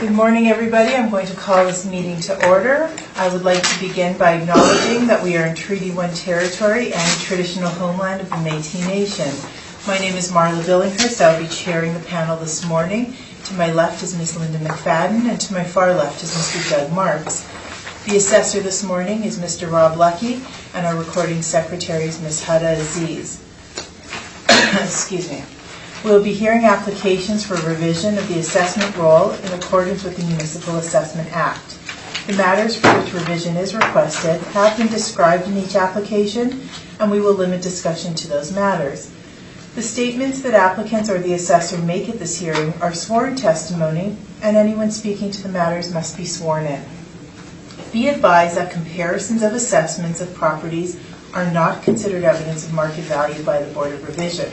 Good morning, everybody. I'm going to call this meeting to order. I would like to begin by acknowledging that we are in Treaty 1 territory and traditional homeland of the Métis Nation. My name is Marla Billinghurst. I'll be chairing the panel this morning. To my left is Ms. Linda McFadden, and to my far left is Mr. Doug Marks. The assessor this morning is Mr. Rob Lucky, and our recording secretary is Ms. Hada Aziz. Excuse me. We'll be hearing applications for revision of the assessment roll in accordance with the Municipal Assessment Act. The matters for which revision is requested have been described in each application, and we will limit discussion to those matters. The statements that applicants or the assessor make at this hearing are sworn testimony, and anyone speaking to the matters must be sworn in. Be advised that comparisons of assessments of properties are not considered evidence of market value by the Board of Revision.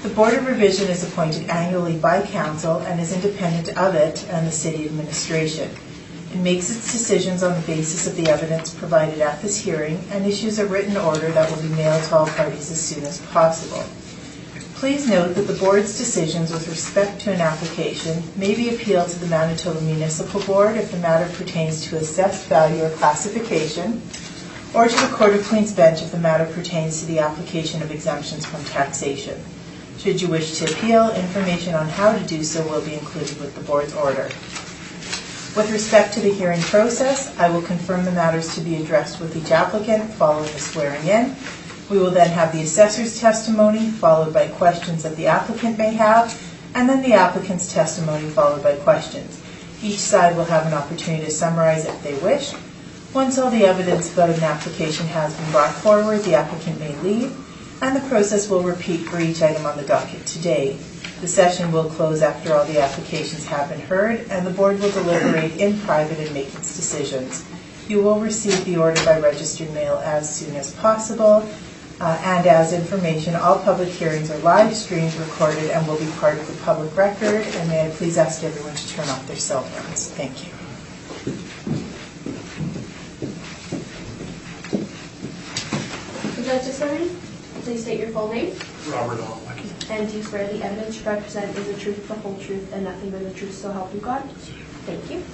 The Board of Revision is appointed annually by Council and is independent of it and the City Administration. It makes its decisions on the basis of the evidence provided at this hearing and issues a written order that will be mailed to all parties as soon as possible. Please note that the Board's decisions with respect to an application may be appealed to the Manitoba Municipal Board if the matter pertains to assessed value or classification, or to the Court of Queen's Bench if the matter pertains to the application of exemptions from taxation. Should you wish to appeal, information on how to do so will be included with the Board's order. With respect to the hearing process, I will confirm the matters to be addressed with each applicant following the swearing in. We will then have the assessor's testimony, followed by questions that the applicant may have, and then the applicant's testimony, followed by questions. Each side will have an opportunity to summarize if they wish. Once all the evidence about an application has been brought forward, the applicant may leave, and the process will repeat for each item on the docket today. The session will close after all the applications have been heard, and the Board will deliberate in private and make its decisions. You will receive the order by registered mail as soon as possible. And as information, all public hearings are live streamed, recorded, and will be part of the public record. And may I please ask everyone to turn off their cell phones. Thank you. Would you like to start? Please state your full name. Robert Lucky. And do you swear the evidence you represent is the truth, the whole truth, and nothing but the truth, so help you God? Thank you.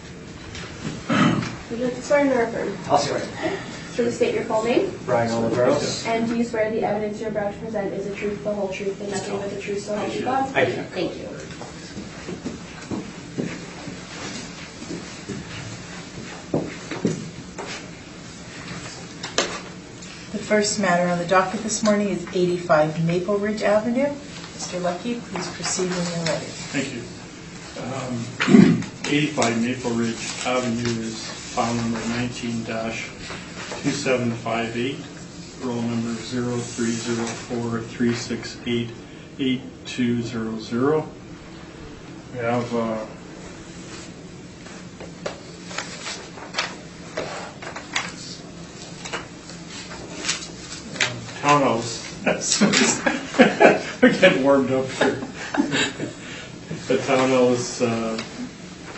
Would you like to swear or affirm? I'll swear. Okay. Please state your full name. Brian Oliveros. And do you swear the evidence you're about to present is the truth, the whole truth, and nothing but the truth, so help you God? I do. Thank you. The first matter on the docket this morning is 85 Maple Ridge Avenue. Mr. Lucky, please proceed when you're ready. Thank you. 85 Maple Ridge Avenue is file number 19-2758, roll number 030436888200. We have townhouse. We're getting warmed up here. The townhouse,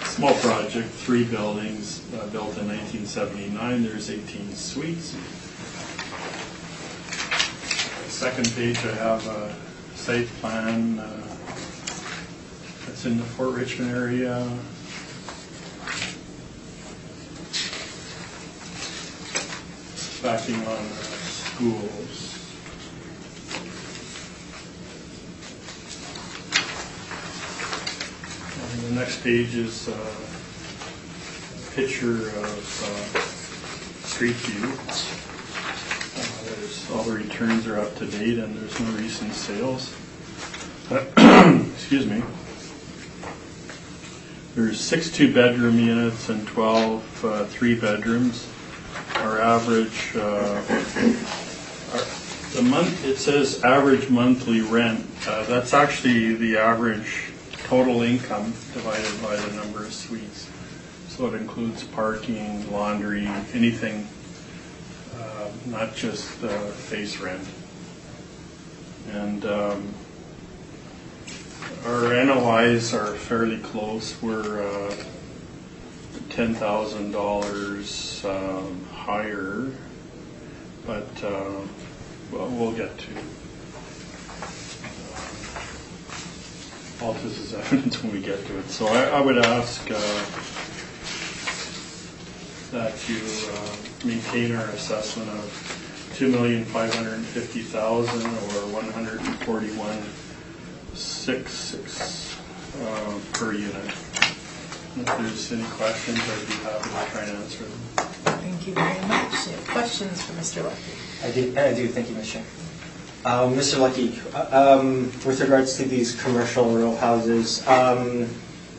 small project, 3 buildings, built in 1979. There's 18 suites. Second page, I have a site plan that's in the Fort Richmond area. Backing on schools. And the next page is a picture of street view. All the returns are up to date and there's no recent sales. Excuse me. There's 6 2-bedroom units and 12 3-bedrooms. Our average, it says average monthly rent. That's actually the average total income divided by the number of suites. So it includes parking, laundry, anything, not just face rent. And our NOIs are fairly close. We're $10,000 higher, but well, we'll get to all this is evidence when we get to it. So I would ask that you maintain our assessment of $2,550,000 or $141,660 per unit. If there's any questions, I'd be happy to try and answer them. Thank you very much. Questions for Mr. Lucky? I do. Thank you, Mr. Chair. Mr. Lucky, with regards to these commercial row houses,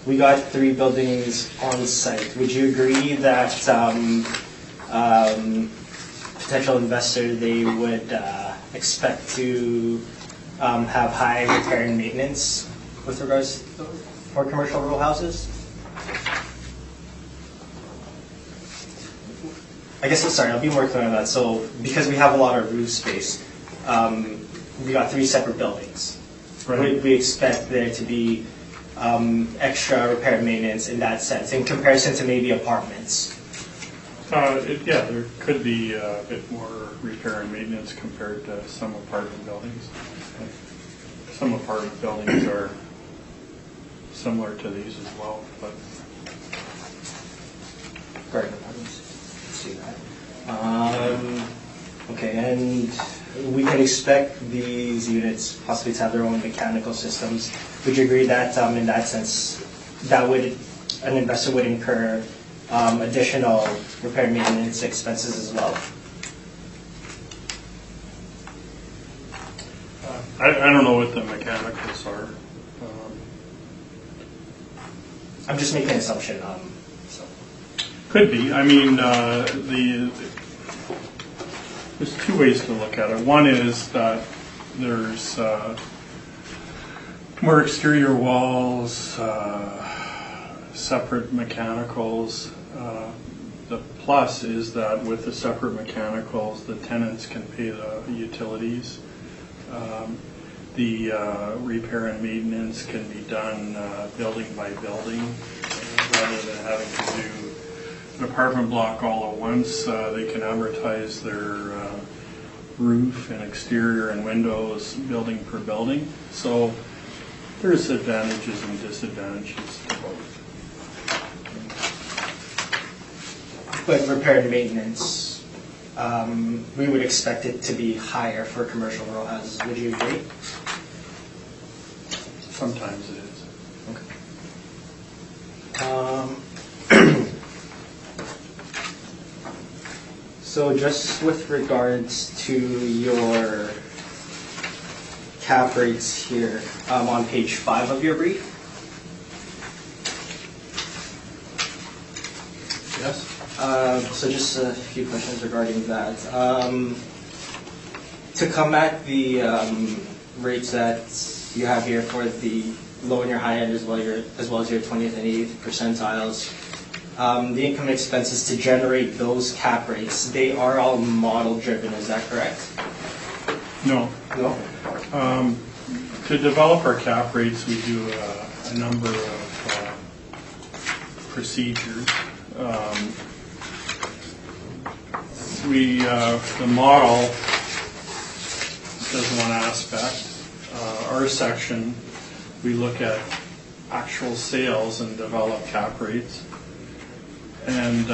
we got 3 buildings on site. Would you agree that potential investor, they would expect to have high repair and maintenance with regards for commercial row houses? I guess, sorry, I'll be more clear on that. So because we have a lot of roof space, we got 3 separate buildings. Right. Would we expect there to be extra repair and maintenance in that sense, in comparison to maybe apartments? Yeah, there could be a bit more repair and maintenance compared to some apartment buildings. Some apartment buildings are similar to these as well, but Garden apartments. Let's see that. Okay, and we can expect these units possibly to have their own mechanical systems. Would you agree that in that sense, that an investor would incur additional repair and maintenance expenses as well? I don't know what the mechanicals are. I'm just making an assumption. So. Could be. I mean, there's 2 ways to look at it. One is that there's more exterior walls, separate mechanicals. The plus is that with the separate mechanicals, the tenants can pay the utilities. The repair and maintenance can be done building by building rather than having to do an apartment block all at once. They can amortize their roof and exterior and windows building per building. So there's advantages and disadvantages to both. But repair and maintenance, we would expect it to be higher for commercial row houses. Would you agree? Sometimes it is. Okay. So just with regards to your cap rates here on page 5 of your brief. Yes? So just a few questions regarding that. To combat the rates that you have here for the low and your high end as well as your 20th and 80th percentiles, the income expenses to generate those cap rates, they are all model driven, is that correct? No. No? To develop our cap rates, we do a number of procedures. The model does one aspect. Our section, we look at actual sales and develop cap rates. And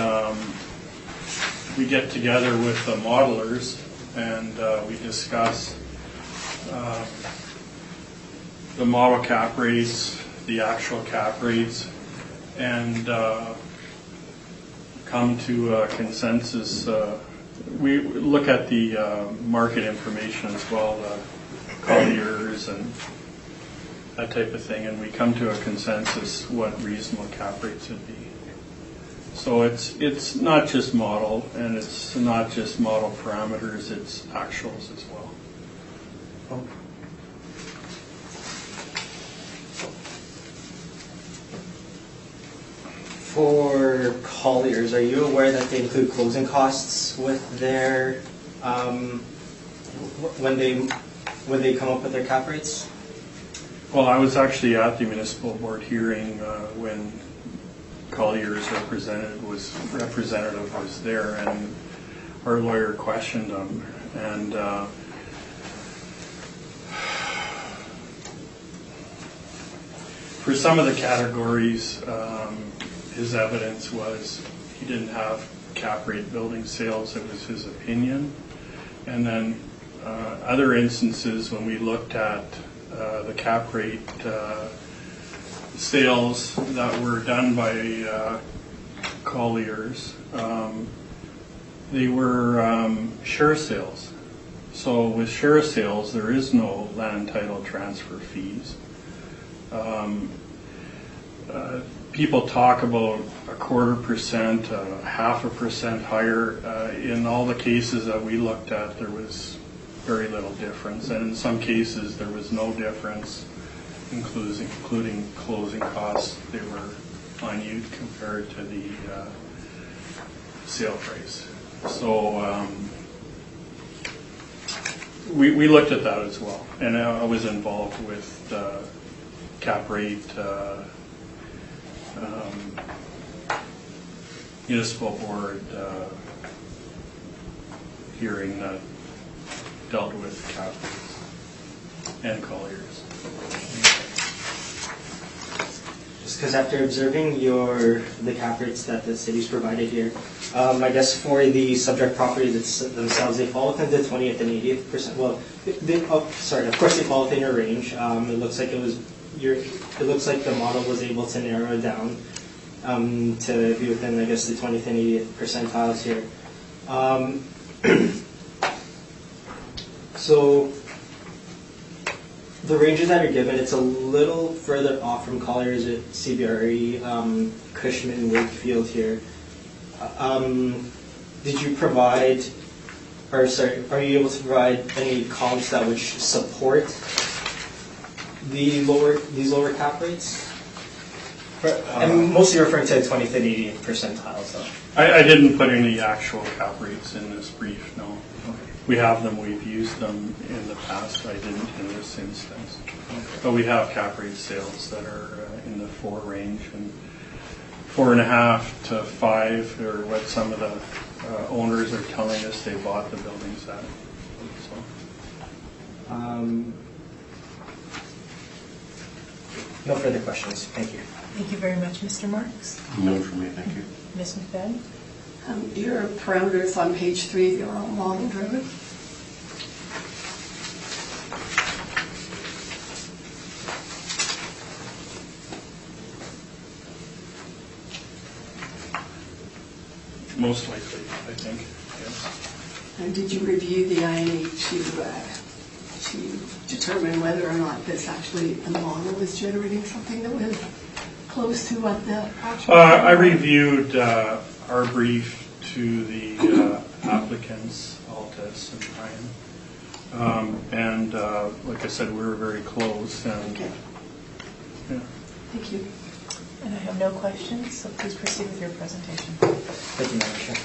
we get together with the modelers and we discuss the model cap rates, the actual cap rates, and come to a consensus. We look at the market information as well, the colliers and that type of thing, and we come to a consensus what reasonable cap rates would be. So it's not just model, and it's not just model parameters, it's actuals as well. For colliers, are you aware that they include closing costs with their when they come up with their cap rates? Well, I was actually at the municipal board hearing when Collier's representative was there, and our lawyer questioned them, and For some of the categories, his evidence was he didn't have cap rate building sales. It was his opinion. And then other instances when we looked at the cap rate sales that were done by Colliers, they were share sales. So with share sales, there is no land title transfer fees. People talk about 0.25%, 0.5% higher. In all the cases that we looked at, there was very little difference, and in some cases there was no difference, including closing costs. They were minute compared to the sale price. So we looked at that as well, and I was involved with cap rate, municipal board hearing that dealt with cap rates and Colliers. Just because after observing the cap rates that the city's provided here, I guess for the subject properties themselves, they fall within the 20th and 80th%. Well, of course they fall within your range. It looks like it looks like the model was able to narrow it down to be within, I guess, the 20th and 80th percentiles here. So the ranges that are given, it's a little further off from Colliers at CBRE, Cushman, Wakefield here. Did you provide, or sorry, are you able to provide any comps that would support these lower cap rates? I'm mostly referring to the 20th and 80th percentiles, though. I didn't put any actual cap rates in this brief, no. Okay. We have them, we've used them in the past. I didn't in this instance. But we have cap rate sales that are in the 4 range, and 4.5 to 5 are what some of the owners are telling us they bought the buildings at. So. No further questions. Thank you. Thank you very much, Mr. Marks. No for me, thank you. Ms. McFadden? Your parameters on page 3, they're all model-driven. Most likely, I think, yes. And did you review the INA to determine whether or not this actually, the model was generating something that was close to what the actual... I reviewed our brief to the applicants, Altus and Ryan. And like I said, we were very close. And, okay. Yeah. Thank you. And I have no questions, so please proceed with your presentation. Thank you, Madam Chair.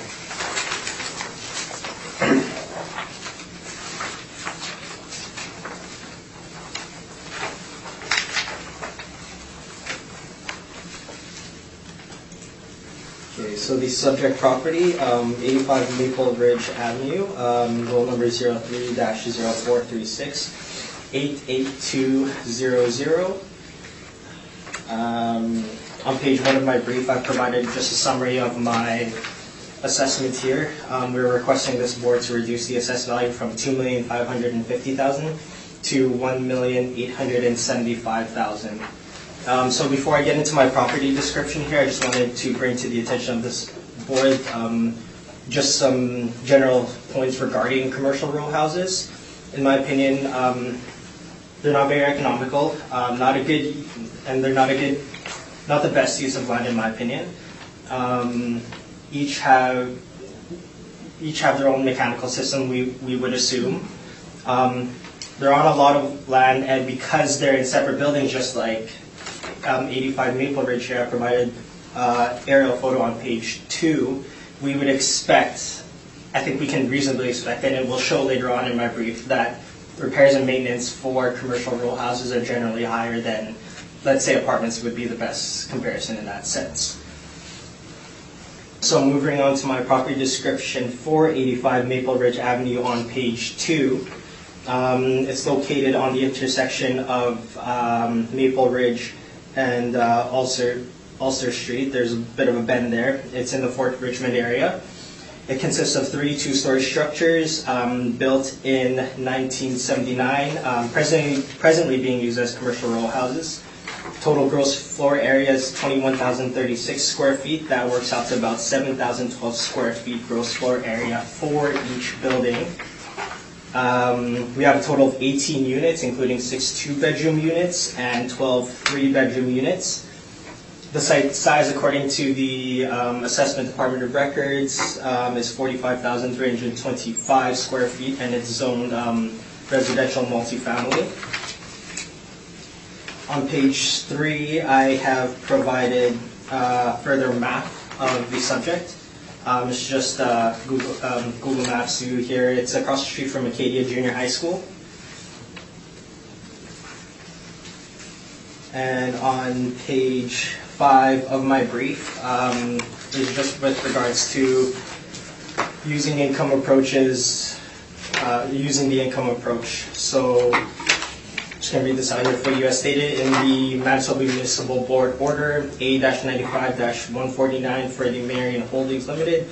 Okay, so the subject property, 85 Maple Ridge Avenue, roll number 03-0436, 88200. On page 1 of my brief, I've provided just a summary of my assessment here. We're requesting this board to reduce the assessed value from $2,550,000 to $1,875,000. So before I get into my property description here, I just wanted to bring to the attention of this board just some general points regarding commercial row houses. In my opinion, they're not very economical, not the best use of land in my opinion. Each have their own mechanical system, we would assume. They're on a lot of land, and because they're in separate buildings, just like 85 Maple Ridge here, I provided aerial photo on page 2, we would expect, I think we can reasonably expect, and it will show later on in my brief, that repairs and maintenance for commercial row houses are generally higher than, let's say, apartments would be the best comparison in that sense. So moving on to my property description for 85 Maple Ridge Avenue on page 2. It's located on the intersection of Maple Ridge and Ulster Street. There's a bit of a bend there. It's in the Fort Richmond area. It consists of 3 2-story structures built in 1979, presently being used as commercial row houses. Total gross floor area is 21,036 square feet. That works out to about 7,012 square feet gross floor area for each building. We have a total of 18 units, including 6 2-bedroom units and 12 3-bedroom units. The site size, according to the Assessment Department of Records, is 45,325 square feet, and it's zoned residential multifamily. On page 3, I have provided further map of the subject. It's just Google Maps view here. It's across the street from Acadia Junior High School. And on page 5 of my brief is just with regards to using income approaches, using the income approach. So just going to read this out here for you. As stated in the Manitoba Municipal Board Order A-95-149 for the Marion Holdings Limited.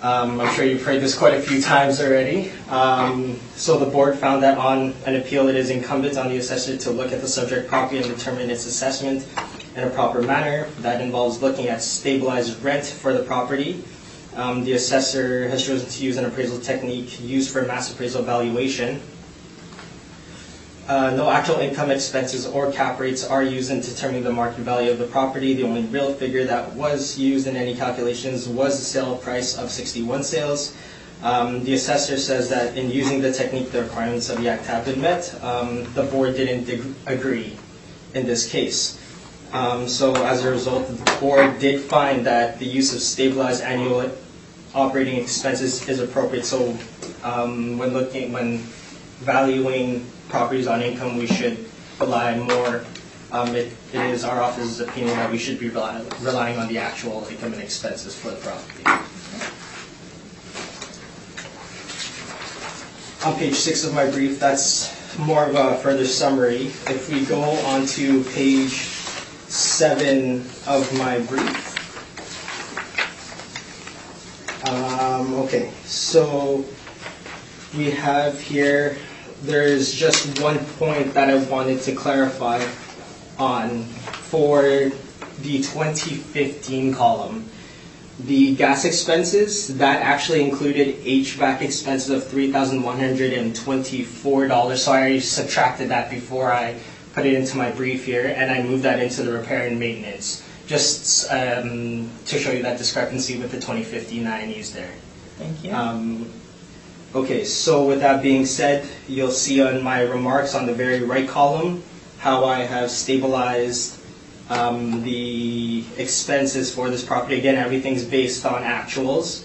I'm sure you've heard this quite a few times already. So the board found that on an appeal it is incumbent on the assessor to look at the subject property and determine its assessment in a proper manner. That involves looking at stabilized rent for the property. The assessor has chosen to use an appraisal technique used for mass appraisal valuation. No actual income, expenses, or cap rates are used in determining the market value of the property. The only real figure that was used in any calculations was the sale price of 61 sales. The assessor says that in using the technique, the requirements of the act have been met. The board didn't agree in this case. So as a result, the board did find that the use of stabilized annual operating expenses is appropriate. So when valuing properties on income, we should rely more. It is our office's opinion that we should be relying on the actual income and expenses for the property. On page 6 of my brief, that's more of a further summary. If we go on to page 7 of my brief. Okay, so we have here, there's just one point that I wanted to clarify on for the 2015 column. The gas expenses, that actually included HVAC expenses of $3,124. So I subtracted that before I put it into my brief here, and I moved that into the repair and maintenance, just to show you that discrepancy with the 2015 that I used there. Thank you. Okay, so with that being said, you'll see on my remarks on the very right column how I have stabilized the expenses for this property. Again, everything's based on actuals.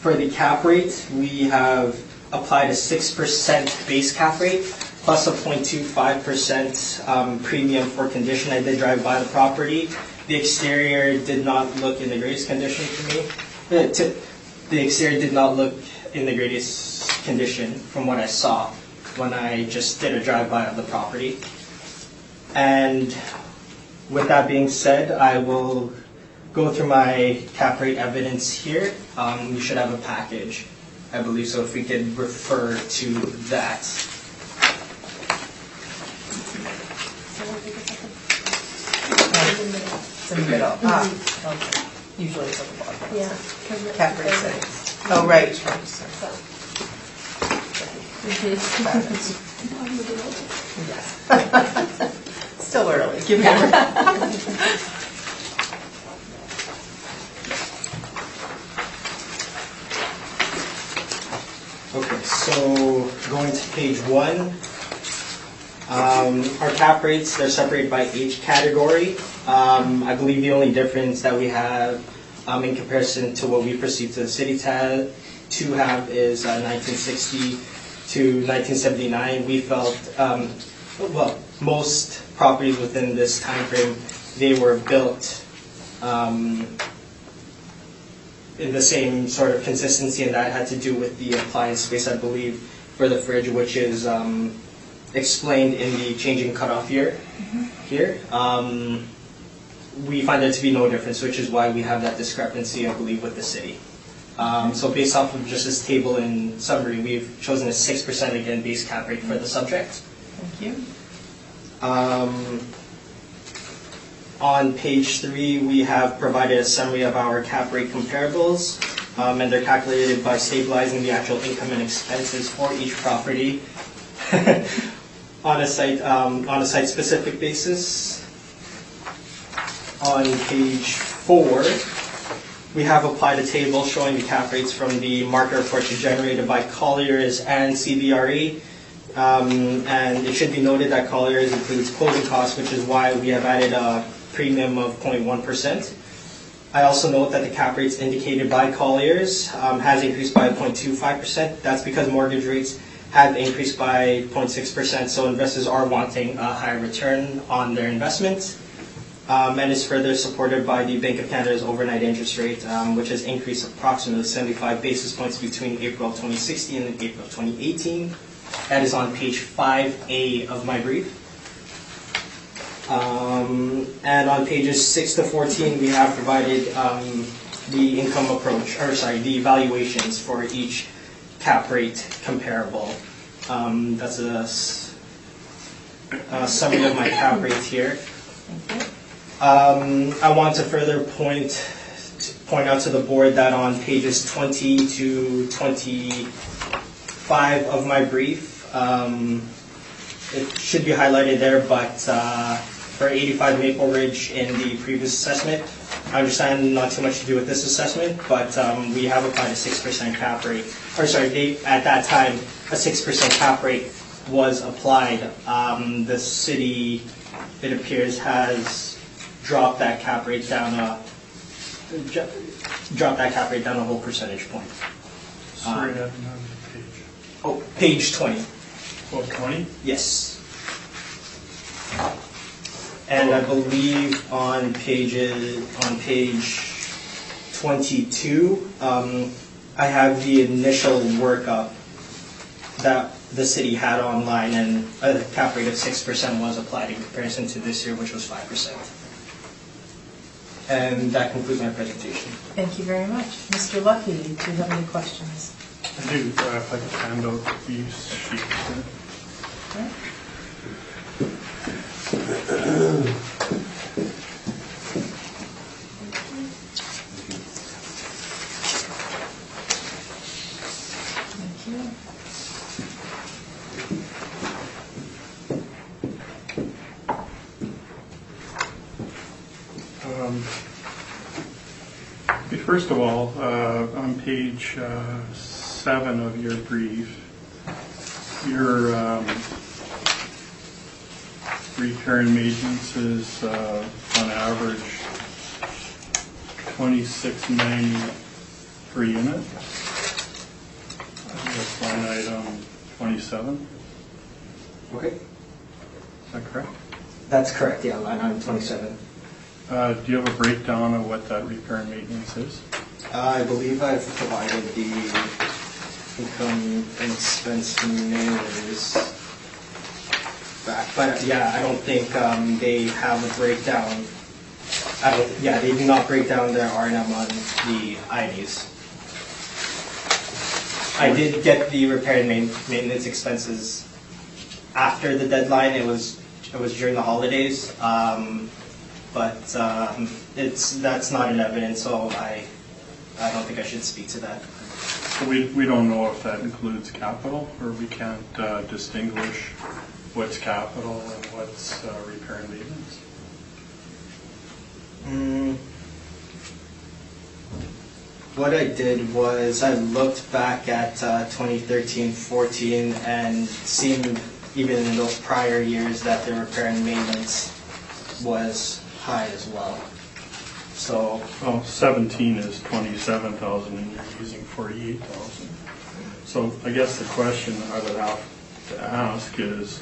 For the cap rate, we have applied a 6% base cap rate plus a 0.25% premium for condition. I did drive by the property. The exterior did not look in the greatest condition to me. The exterior did not look in the greatest condition from what I saw when I just did a drive-by of the property. And with that being said, I will go through my cap rate evidence here. You should have a package, I believe, so if we could refer to that. It's in the middle. Okay. Usually it's at the bottom. Yeah. Cap rate settings. Oh, right. Still early. Give me a Okay, so going to page 1, our cap rates, they're separated by age category. I believe the only difference that we have in comparison to what we perceive to the city to have is 1960 to 1979. We felt, well, most properties within this time frame, they were built in the same sort of consistency, and that had to do with the appliance space, I believe, for the fridge, which is explained in the changing cutoff year here. We find there to be no difference, which is why we have that discrepancy, I believe, with the city. So based off of just this table in summary, we've chosen a 6% again base cap rate for the subject. Thank you. On page 3, we have provided a summary of our cap rate comparables, and they're calculated by stabilizing the actual income and expenses for each property on a site-specific basis. On page 4, we have applied a table showing the cap rates from the market reports generated by Colliers and CBRE. And it should be noted that Colliers includes closing costs, which is why we have added a premium of 0.1%. I also note that the cap rates indicated by Colliers has increased by 0.25%. That's because mortgage rates have increased by 0.6%, so investors are wanting a higher return on their investment. And is further supported by the Bank of Canada's overnight interest rate, which has increased approximately 75 basis points between April of 2016 and April of 2018. That is on page 5A of my brief. And on pages 6 to 14, we have provided the income approach, the valuations for each cap rate comparable. That's a summary of my cap rate here. Thank you. I want to further point out to the board that on pages 20 to 25 of my brief, it should be highlighted there, but for 85 Maple Ridge in the previous assessment, I understand not too much to do with this assessment, but we have applied a 6% cap rate. At that time, a 6% cap rate was applied. The city, it appears, has dropped that cap rate down a whole percentage point. Sorry, I haven't on the page. Oh, page 20. Oh, 20? Yes. And I believe on page 22, I have the initial workup that the city had online, and a cap rate of 6% was applied in comparison to this year, which was 5%. And that concludes my presentation. Thank you very much. Mr. Lucky, do you have any questions? I do, if I could hand out these sheets. Okay. Thank you. First of all, on page 7 of your brief, your repair and maintenance is on average $26.90 per unit. That's line item 27. Okay. Is that correct? That's correct, yeah, line item 27. Do you have a breakdown of what that repair and maintenance is? I believe I've provided the income and expense narratives back, but yeah, I don't think they have a breakdown. They do not break down their R&M on the IDs. I did get the repair and maintenance expenses after the deadline. It was during the holidays. But that's not in evidence, so I don't think I should speak to that. We don't know if that includes capital, or we can't distinguish what's capital and what's repair and maintenance. What I did was I looked back at 2013-14 and seen even in those prior years that the repair and maintenance was high as well. So 17 is 27,000 and you're using 48,000. So I guess the question I would have to ask is,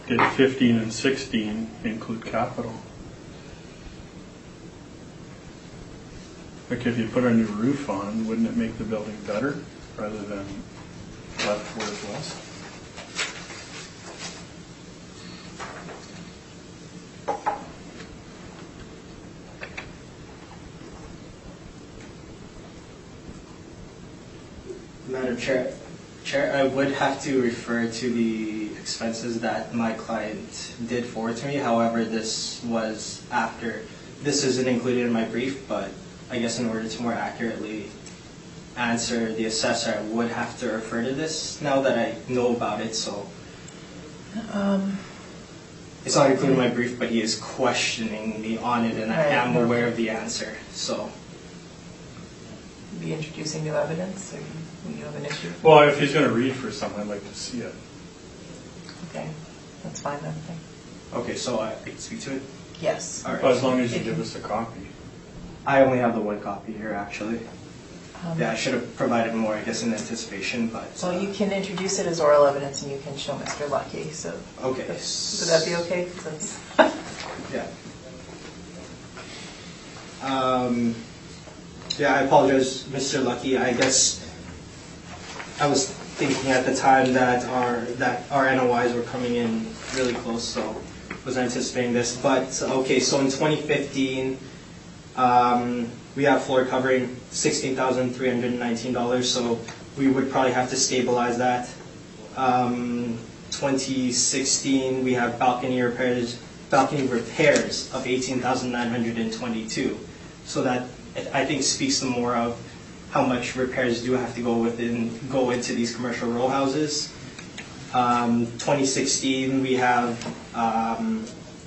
did 15 and 16 include capital? Like if you put a new roof on, wouldn't it make the building better rather than left where it was? Madam Chair, I would have to refer to the expenses that my client did forward to me. However, this was after. This isn't included in my brief, but I guess in order to more accurately answer the assessor, I would have to refer to this now that I know about it. So it's not included in my brief, but he is questioning me on it, and I am aware of the answer. So. Be introducing new evidence, or you have an issue? Well, if he's going to read for something, I'd like to see it. Okay, that's fine then. Okay, so I can speak to it? Yes. All right. Well, as long as you give us a copy. I only have the one copy here, actually. Yeah, I should have provided more, I guess, in anticipation, but... Well, you can introduce it as oral evidence, and you can show Mr. Lucky, so... Okay. Would that be okay? 'Cause Yeah. Yeah, I apologize, Mr. Lucky. I guess I was thinking at the time that our NOIs were coming in really close, so was anticipating this. But okay, so in 2015, we have floor covering $16,319. So we would probably have to stabilize that. 2016, we have balcony repairs of 18,922. So that, I think, speaks to more of how much repairs do have to go into these commercial row houses. 2016, we have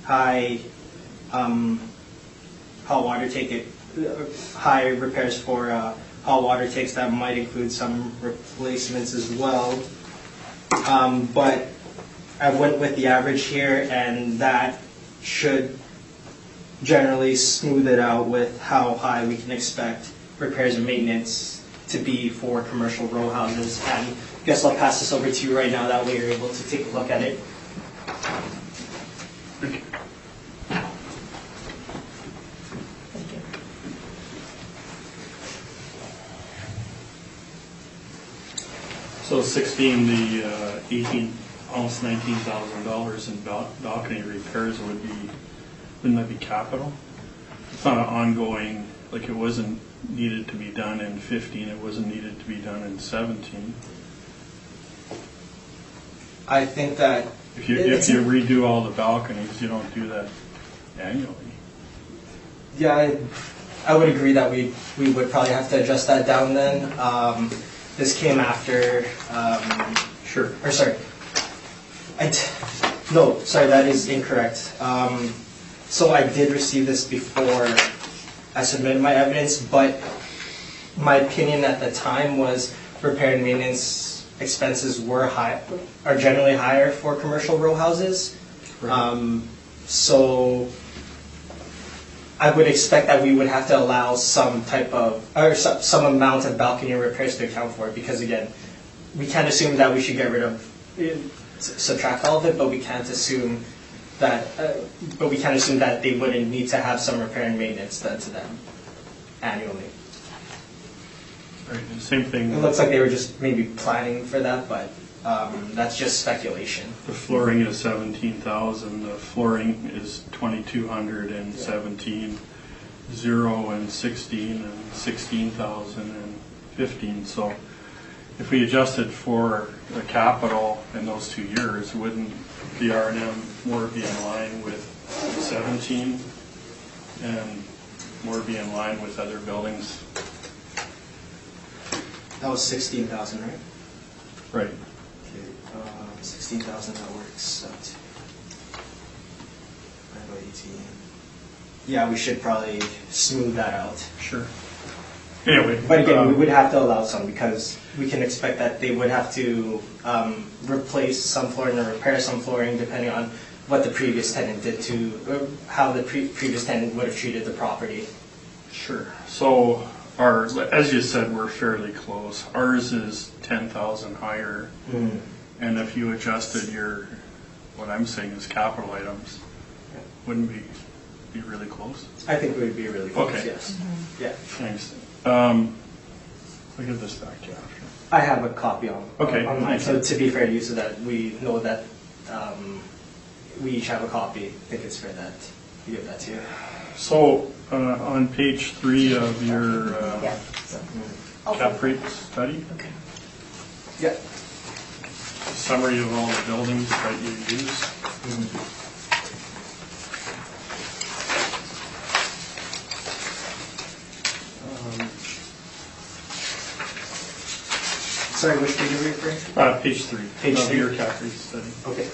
high hot water take, high repairs for hot water takes that might include some replacements as well. But I went with the average here, and that should generally smooth it out with how high we can expect repairs and maintenance to be for commercial row houses. And I guess I'll pass this over to you right now, that way you're able to take a look at it. Thank you. So 16, the 18, almost $19,000 in balcony repairs would be, wouldn't that be capital? It's not an ongoing, like it wasn't needed to be done in 15, it wasn't needed to be done in 17. I think that If you redo all the balconies, you don't do that annually. yeah, I would agree that we would probably have to adjust that down then. This came after, Sure. or sorry, no, sorry, that is incorrect. So I did receive this before I submitted my evidence, but my opinion at the time was repair and maintenance expenses are generally higher for commercial row houses. Right. So I would expect that we would have to allow some type of, or some amount of balcony repairs to account for it, because again, we can't assume that we should get rid of, subtract all of it, but we can't assume that, they wouldn't need to have some repair and maintenance done to them annually. Right. The same thing. It looks like they were just maybe planning for that, but that's just speculation. The flooring is 17,000. The flooring is 2,200 in 17, 0 in 16, and 16,000 in 15. So if we adjusted for the capital in those 2 years, wouldn't the R&M more be in line with 17 and more be in line with other buildings? That was 16,000, right? Right. Okay, 16,000, that works out. 18. Yeah, we should probably smooth that out. Sure. Anyway. But again, we would have to allow some, because we can expect that they would have to replace some flooring or repair some flooring depending on what the previous tenant did to, or how the previous tenant would have treated the property. Sure. So as you said, we're fairly close. Ours is 10,000 higher. Mm. And if you adjusted what I'm saying is capital items, wouldn't we be really close? I think we would be really close, Okay. yes. Yeah. Thanks. I'll give this back to you after. I have a copy on mine, so thank to be fair to you, so that we know that we each have a copy, I think it's fair that we give that to you. So on page 3 of your Yeah, so, cap rate study, okay. Yeah. Summary of all the buildings that you use. Sorry, which page are we referring to? Page 3. Page of 3. your cap rate study. Okay.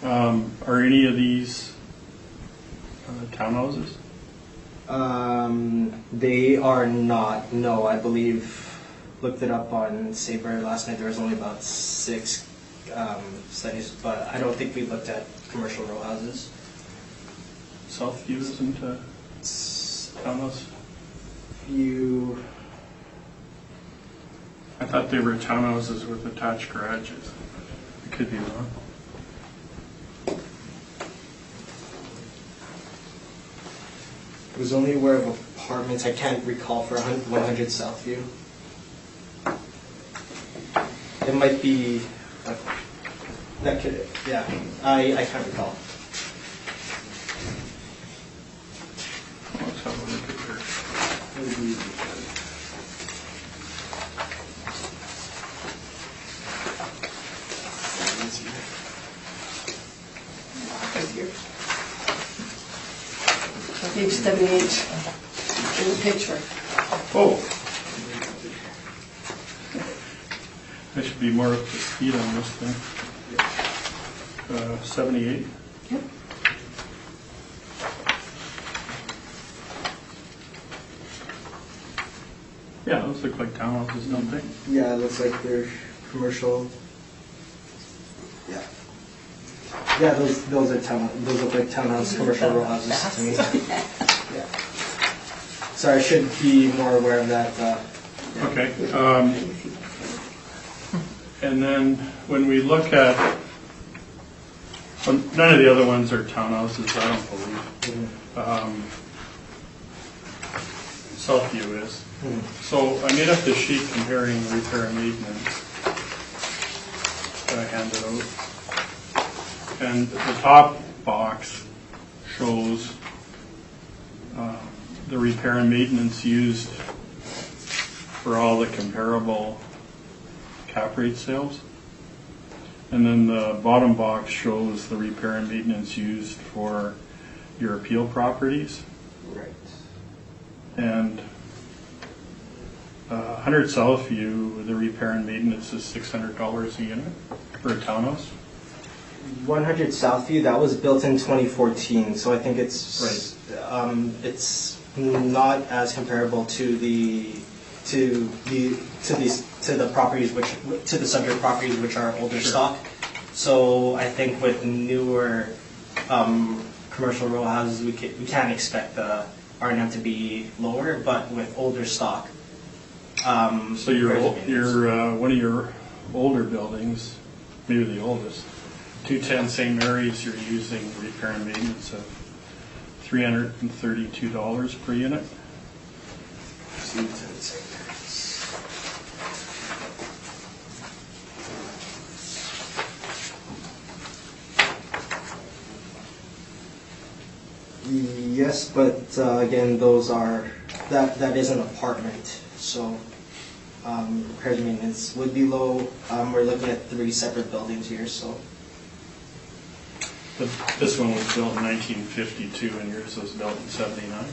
Are any of these townhouses? They are not. No, I believe. Looked it up on Sabre last night. There was only about 6 studies, but I don't think we looked at commercial row houses. Southview isn't a townhouse? You. I thought they were townhouses with attached garages. I could be wrong. I was only aware of apartments. I can't recall for 100 Southview. It might be. That could. Yeah, I can't recall. Let's have a look at here. Right here. Page 78 in the picture. Oh! I should be more up to speed on this thing. 78. Yep. Yeah, those look like townhouses, don't they? Yeah, it looks like they're commercial. Yeah. Yeah, those are those look like townhouse commercial row houses to me. Yeah. Sorry, I should be more aware of that. Okay. And then when we look at, well, none of the other ones are townhouses, I don't believe. Southview is. So I made up this sheet comparing repair and maintenance that I handed out. And the top box shows the repair and maintenance used for all the comparable cap rate sales. And then the bottom box shows the repair and maintenance used for your appeal properties. Right. And 100 Southview, the repair and maintenance is $600 a unit for a townhouse. 100 Southview, that was built in 2014, so I think it's it's not as comparable to the properties to the subject properties which are older stock. So I think with newer commercial row houses, we can't expect the R&M to be lower, but with older stock. So your one of your older buildings, maybe the oldest, 210 St. Mary's, you're using repair and maintenance of $332 per unit. Yes, but again, that is an apartment, so repairs and maintenance would be low. We're looking at 3 separate buildings here, so. But this one was built in 1952 and yours was built in 79.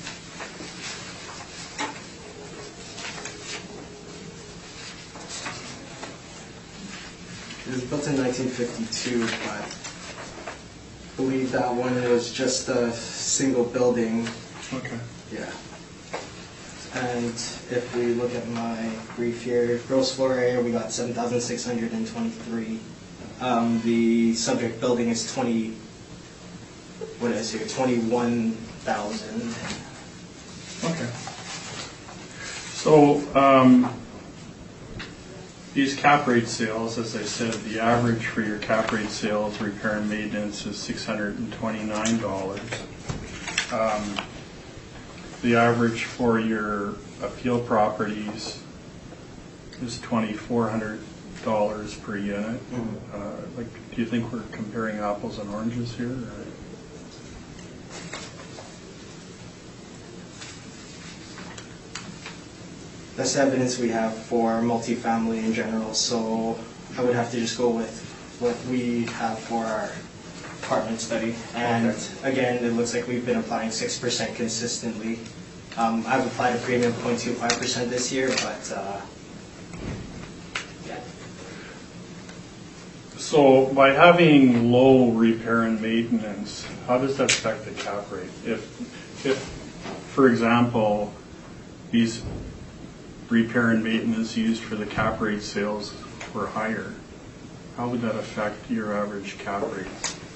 It was built in 1952, but I believe that one was just a single building. Okay. Yeah. And if we look at my brief here, gross floor area, we got 7,623. The subject building is 21,000. Okay. So these cap rate sales, as I said, the average for your cap rate sales, repair and maintenance is $629. The average for your appeal properties is $2,400 per unit. Do you think we're comparing apples and oranges here? Or? That's the evidence we have for multifamily in general, so I would have to just go with what we have for our apartment study. And again, it looks like we've been applying 6% consistently. I've applied a premium of 0.25% this year, but yeah. So by having low repair and maintenance, how does that affect the cap rate? If for example, these repair and maintenance used for the cap rate sales were higher, how would that affect your average cap rate?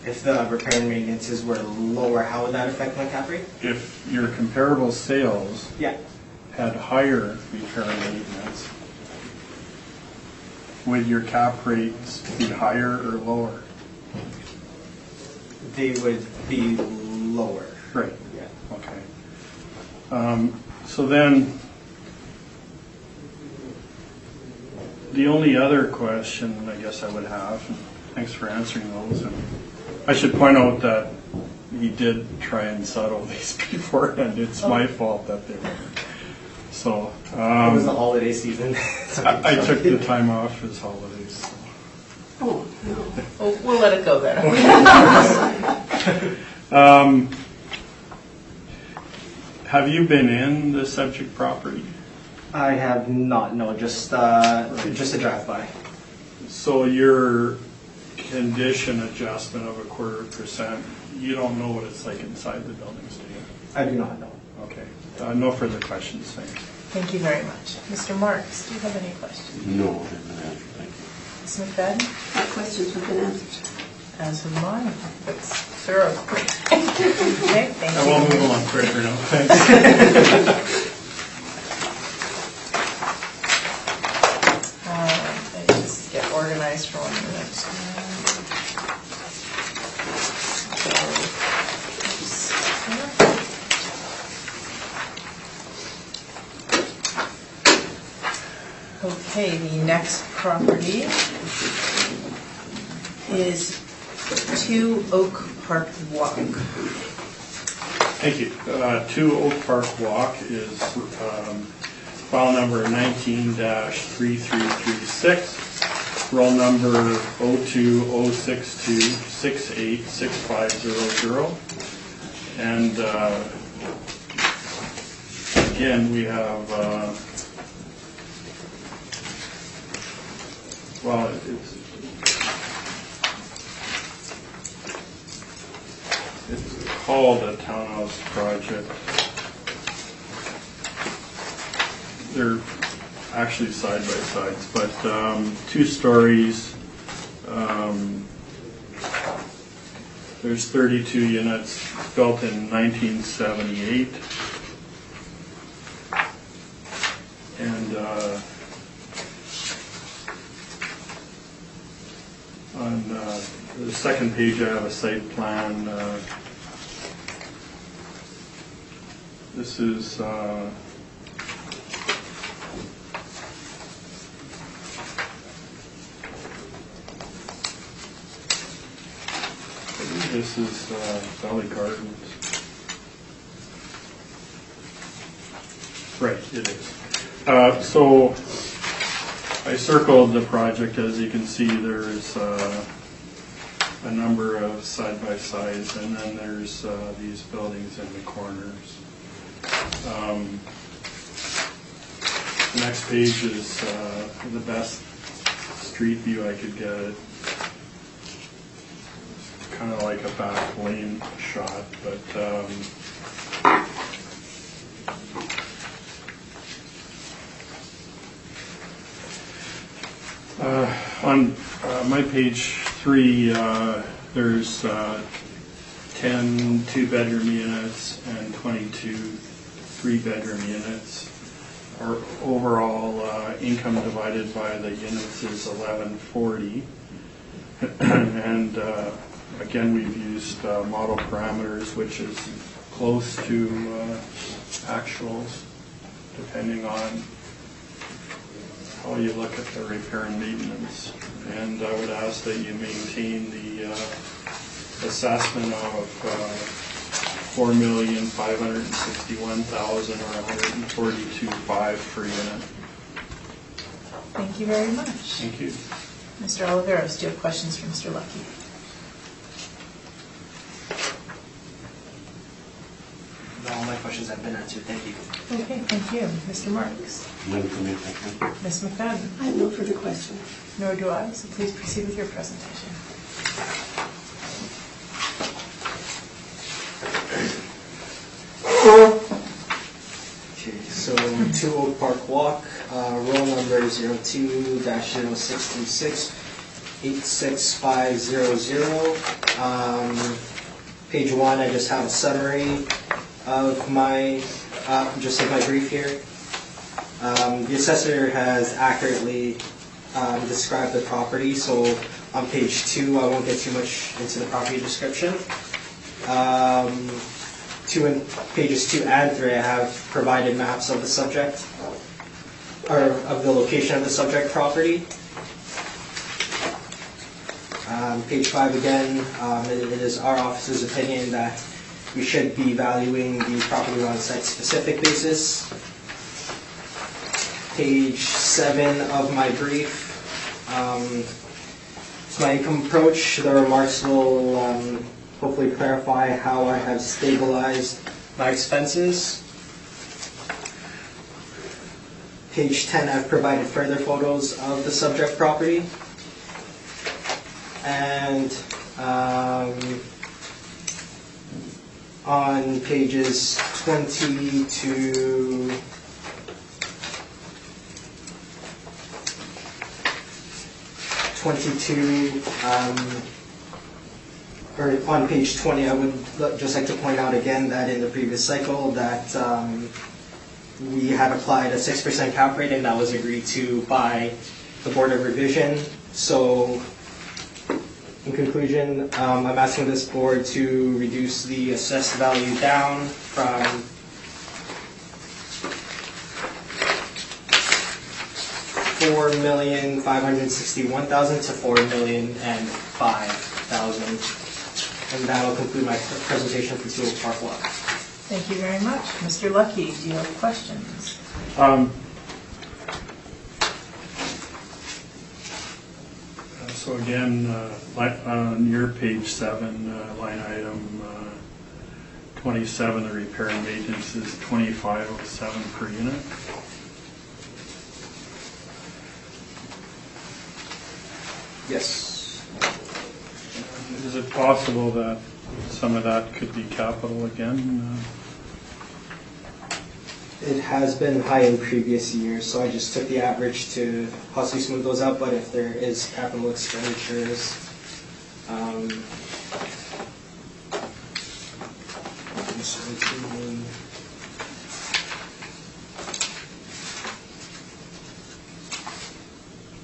If the repair and maintenances were lower, how would that affect my cap rate? If your comparable sales Yeah. had higher repair and maintenance, would your cap rates be higher or lower? They would be lower. Right. Yeah. Okay. So then, the only other question I guess I would have, and thanks for answering those, and I should point out that he did try and settle these before, and it's my fault that they were. So, It was the holiday season. I took the time off as holidays. So. Oh, no. We'll let it go then. Have you been in the subject property? I have not, no, just a drive-by. So your condition adjustment of 0.25%, you don't know what it's like inside the buildings, do you? I do not know. Okay. No further questions, thanks. Thank you very much. Mr. Marks, do you have any questions? No, I haven't answered, thank you. Ms. McFadden? My questions have been answered. As of mine. That's thorough. Okay, thank I will you. move along quicker now, thanks. Let me just get organized for 1 minute. Okay, the next property is 2 Oak Park Walk. Thank you. 2 Oak Park Walk is file number 19-3336, roll number 02062686500. And again, we have, well, it's called a townhouse project. They're actually side by sides, but 2 stories. There's 32 units, built in 1978. And on the second page I have a site plan. This is this is Valley Gardens. Right, it is. So I circled the project. As you can see, there's a number of side-by-sides, and then there's these buildings in the corners. The next page is the best street view I could get. It's kind of like a back lane shot, but on my page 3, there's 10 2-bedroom units and 22 3-bedroom units. Our overall income divided by the units is 1140. And again, we've used model parameters, which is close to actuals, depending on how you look at the repair and maintenance. And I would ask that you maintain the assessment of $4,561,000 or $142,500 per unit. Thank you very much. Thank you. Mr. Oliveros, do you have questions for Mr. Lucky? All my questions have been answered. Thank you. Okay, thank you. Mr. Marks? None for me, thank you. Ms. McFadden? I have no further questions. Nor do I, so please proceed with your presentation. Okay, so 2 Oak Park Walk, roll number 02-0636, 86500. Page 1, I just have a summary of my, just like my brief here. The assessor has accurately described the property, so on page 2, I won't get too much into the property description. Pages 2 and 3, I have provided maps of the subject, or of the location of the subject property. Page 5 again, it is our office's opinion that we should be valuing the property on a site-specific basis. Page 7 of my brief, it's my income approach. The remarks will hopefully clarify how I have stabilized my expenses. Page 10, I've provided further photos of the subject property. And on pages 20 to 22, or on page 20, I would just like to point out again that in the previous cycle that we had applied a 6% cap rate, and that was agreed to by the Board of Revision. So in conclusion, I'm asking this board to reduce the assessed value down from $4,561,000 to $4,005,000. And that will conclude my presentation for 2 Oak Park Walk. Thank you very much. Mr. Lucky, do you have questions? So again, on your page 7, line item 27, the repair and maintenance is $2,507 per unit. Yes. Is it possible that some of that could be capital again? It has been high in previous years, so I just took the average to possibly smooth those out, but if there is capital expenditures,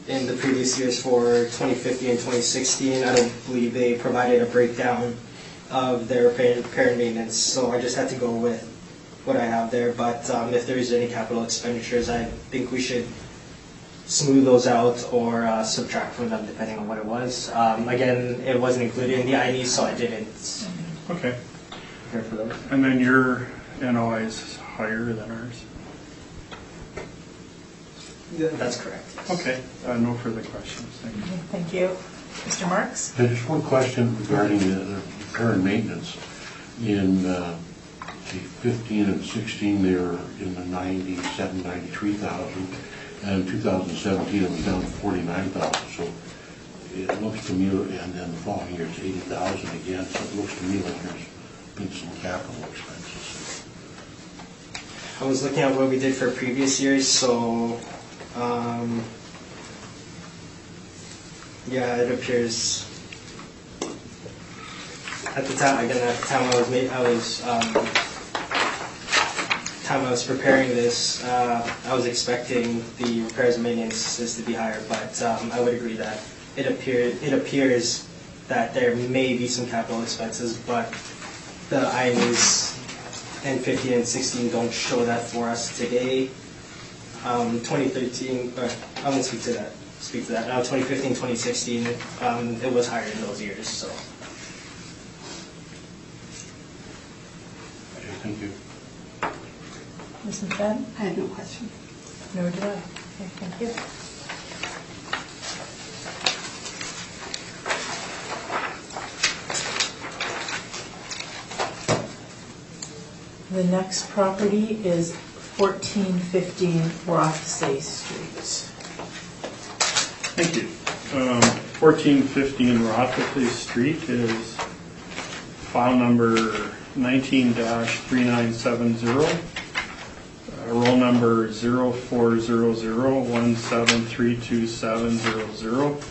in the previous years for 2015 and 2016, I don't believe they provided a breakdown of their repair and maintenance, so I just had to go with what I have there. But if there is any capital expenditures, I think we should smooth those out or subtract from them depending on what it was. Again, it wasn't included in the INE, so I didn't Okay. prepare for those. And then your NOI is higher than ours? That's correct. Okay, no further questions. Thank you. Okay, thank you. Mr. Marks? Just one question regarding the repair and maintenance. In 15 and 16, they were in the 97, 93,000, and in 2017 it was down to 49,000. So it looks to me, and then the following year it's 80,000 again. So it looks to me like there's been some capital expenses. I was looking at what we did for previous years, so yeah, it appears at the time. Again, at the time I was preparing this, I was expecting the repairs and maintenance to be higher, but I would agree that it appears that there may be some capital expenses, but the INEs in 15 and 16 don't show that for us today. 2013, I won't speak to that. 2015, 2016, it was higher in those years. So Thank you. Ms. McFadden? I have no question. Nor do I. Okay, thank you. The next property is 1415 Rothsay Street. Thank you. 1415 Rothsay Street is file number 19-3970. Roll number 040017322700.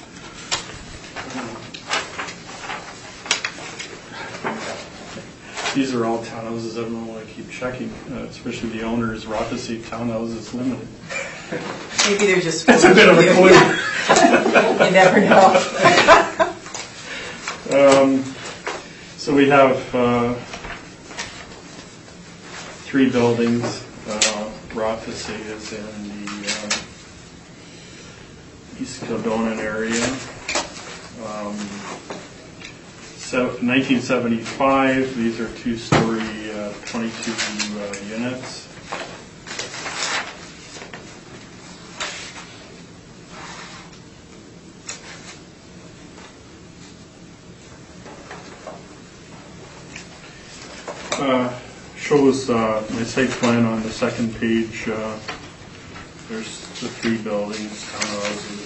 These are all townhouses. I don't know why I keep checking, especially the owners. Rothsay Townhouses Limited. Maybe they're just. That's a bit of a clue. You never know. So we have 3 buildings. Rothsay is in the East Kildonan area. 1975, these are 2-story, 22 units. Shows my site plan on the second page. There's the 3 buildings, townhouses.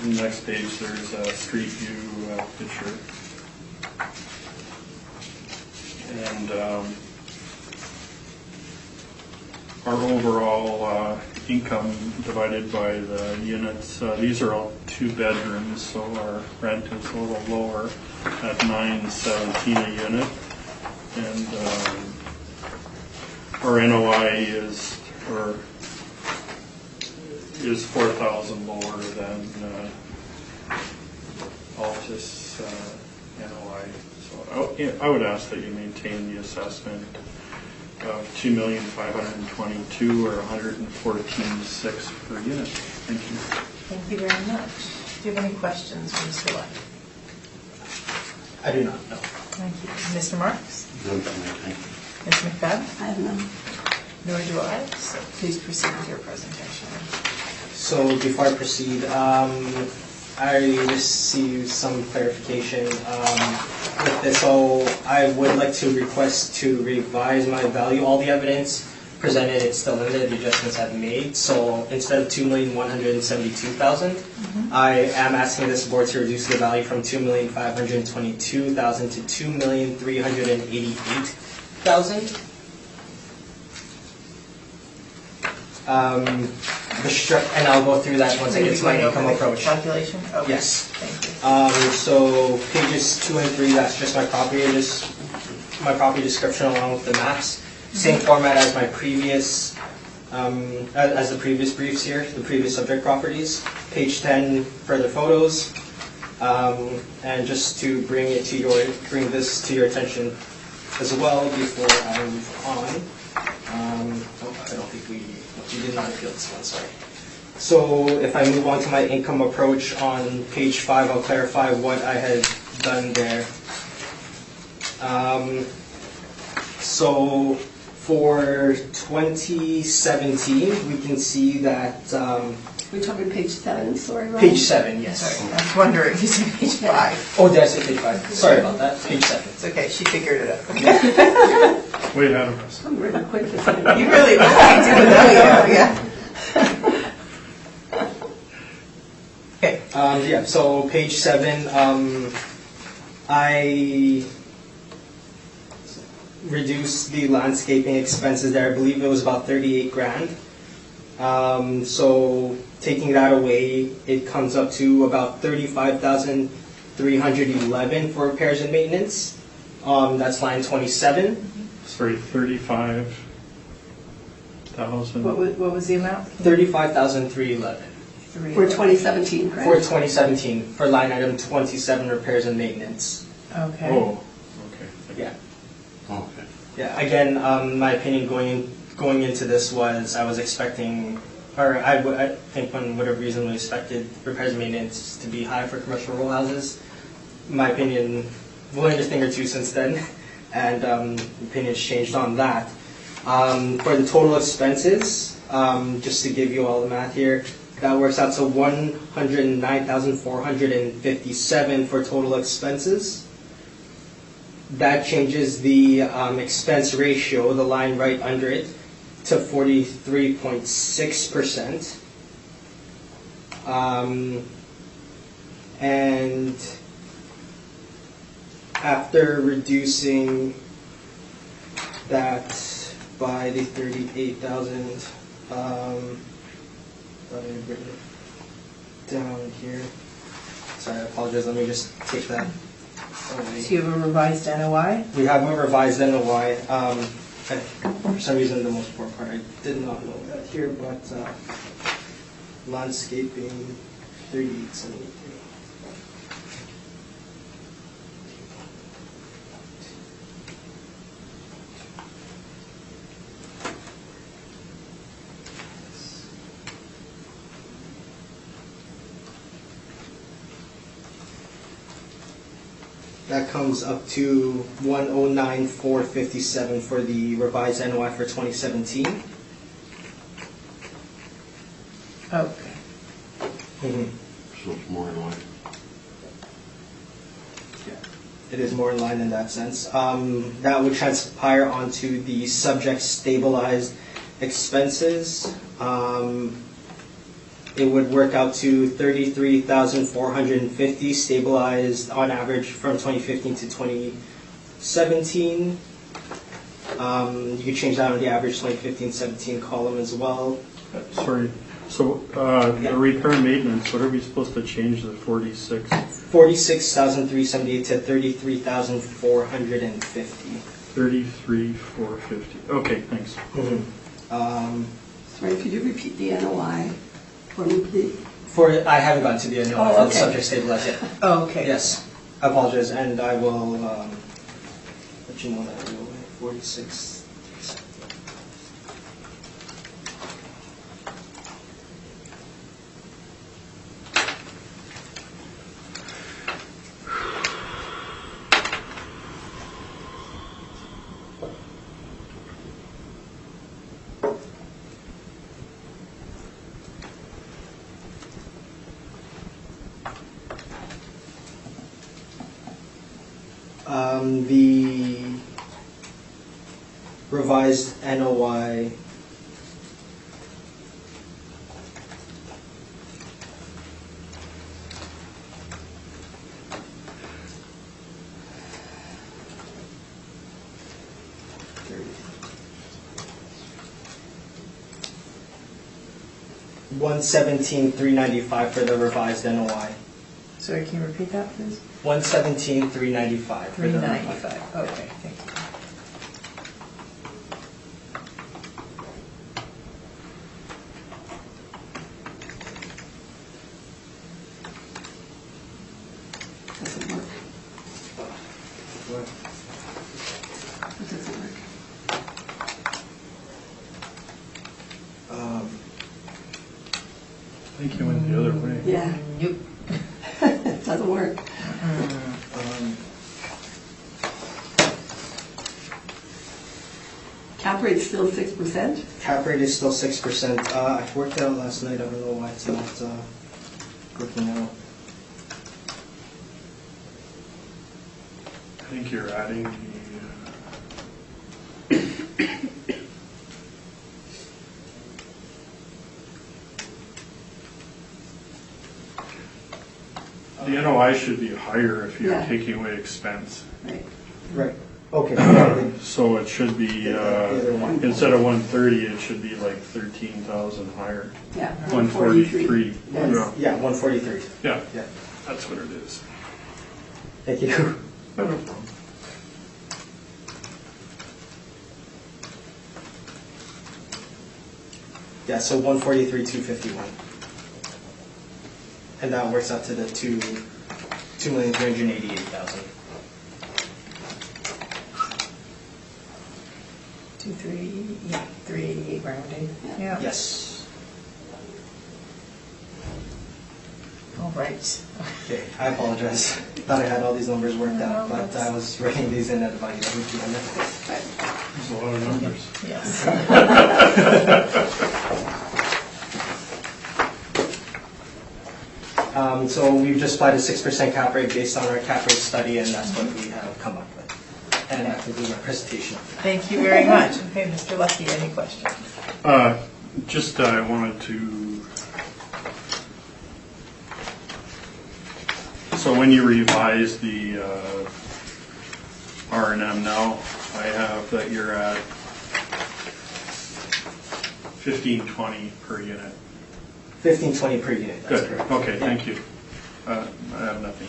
On the next page, there's a street view picture. And our overall income divided by the units, these are all 2 bedrooms, so our rent is a little lower at $9.17 a unit. And our NOI is $4,000 lower than Altus NOI. So I would ask that you maintain the assessment of $2,522,000 or $114,600 per unit. Thank you. Thank you very much. Do you have any questions for Mr. Lund? I do not know. Thank you. Mr. Marks? None for me, thank you. Ms. McFadden? I have none. Nor do I. So please proceed with your presentation. So before I proceed, I received some clarification with this. So I would like to request to revise my value. All the evidence presented, it's still limited, the adjustments I've made. So instead of $2,172,000, I am asking this board to reduce the value from $2,522,000 to $2,388,000. And I'll go through that once I get to my income approach. Calculation? Okay. Yes. Thank you. So pages 2 and 3, that's just my property description along with the maps. Same format as my previous, as the previous briefs here, the previous subject properties. Page 10, further photos. And just to bring this to your attention as well before I move on. I don't think we did not appeal this one, sorry. So if I move on to my income approach on page 5, I'll clarify what I had done there. So for 2017, we can see that... We're talking page 7, sorry, Ron? Page 7, yes. Sorry, I was wondering. You said page 5. Oh, did I say page 5? Sorry about that. Page 7. It's okay. She figured it out. Way ahead of us. I'm really quick with it. You really do without you. Yeah. Okay. Yeah, so page 7, I reduced the landscaping expenses there. I believe it was about 38 grand. So taking that away, it comes up to about 35,311 for repairs and maintenance. That's line 27. Sorry, 35,000. What was the amount? 35,311 For 2017, correct? for 2017 for line item 27, repairs and maintenance. Okay. Oh, okay. Yeah. Okay. Yeah. Again, my opinion going into this was I was expecting or I think one would have reasonably expected repairs and maintenance to be high for commercial row houses. In my opinion, we've learned a thing or two since then, and opinions changed on that. For the total expenses, just to give you all the math here, that works out to $109,457 for total expenses. That changes the expense ratio, the line right under it, to 43.6%. And after reducing that by the 38,000, let me bring it down here. Sorry, I apologize. Let me just take that away. So you have a revised NOI? We have a revised NOI. For some reason, the most important part, I did not know that here, but landscaping 3873. That comes up to 109,457 for the revised NOI for 2017. Okay. So it's more in line. Yeah, it is more in line in that sense. That would transpire onto the subject stabilized expenses. It would work out to 33,450 stabilized on average from 2015 to 2017. You could change that on the average 2015-17 column as well. Sorry, so the repair and maintenance, what are we supposed to change the 46? 46,378 to 33,450. 33,450, okay, thanks. Sorry, could you repeat the NOI for me, please? I haven't gotten to the NOI Oh, for the okay. subject stabilized yet. Oh, okay. Yes, I apologize, and I will let you know that right away. 46. The revised NOI $117,395 for the revised NOI. Sorry, can you repeat that, please? $117,395 for the revised. $395, okay, thank you. Doesn't work. It doesn't work. I think you went the other way. Yeah, Yep. it doesn't work. Cap rate's still 6%? Cap rate is still 6%. I worked it out last night. I don't know why it's not working out. I think you're adding the NOI should be higher if you're Yeah. taking away expense. Right. Right. Okay. So it should be, instead of 130, it should be like 13,000 higher. Yeah. 143. Yes. Yeah, 143. Yeah, Yeah. that's what it is. Thank you. No problem. Yeah, so 143,251. And that works out to the 2,388,000. 388 rounding. Yeah. Yes. right. Okay, I apologize. Thought I had all these numbers worked out, No, but that's- I was writing these in at about 11 p.m. There's a lot of numbers. Yes. So we've just applied a 6% cap rate based on our cap rate study, and that's what we have come up with. And that concludes my presentation. Thank you very much. Okay, Mr. Lucky, any questions? I wanted to, so when you revise the R&M now, I have that you're at 1520 per unit. 1520 per unit, that's Good, correct. okay, thank you. I have nothing.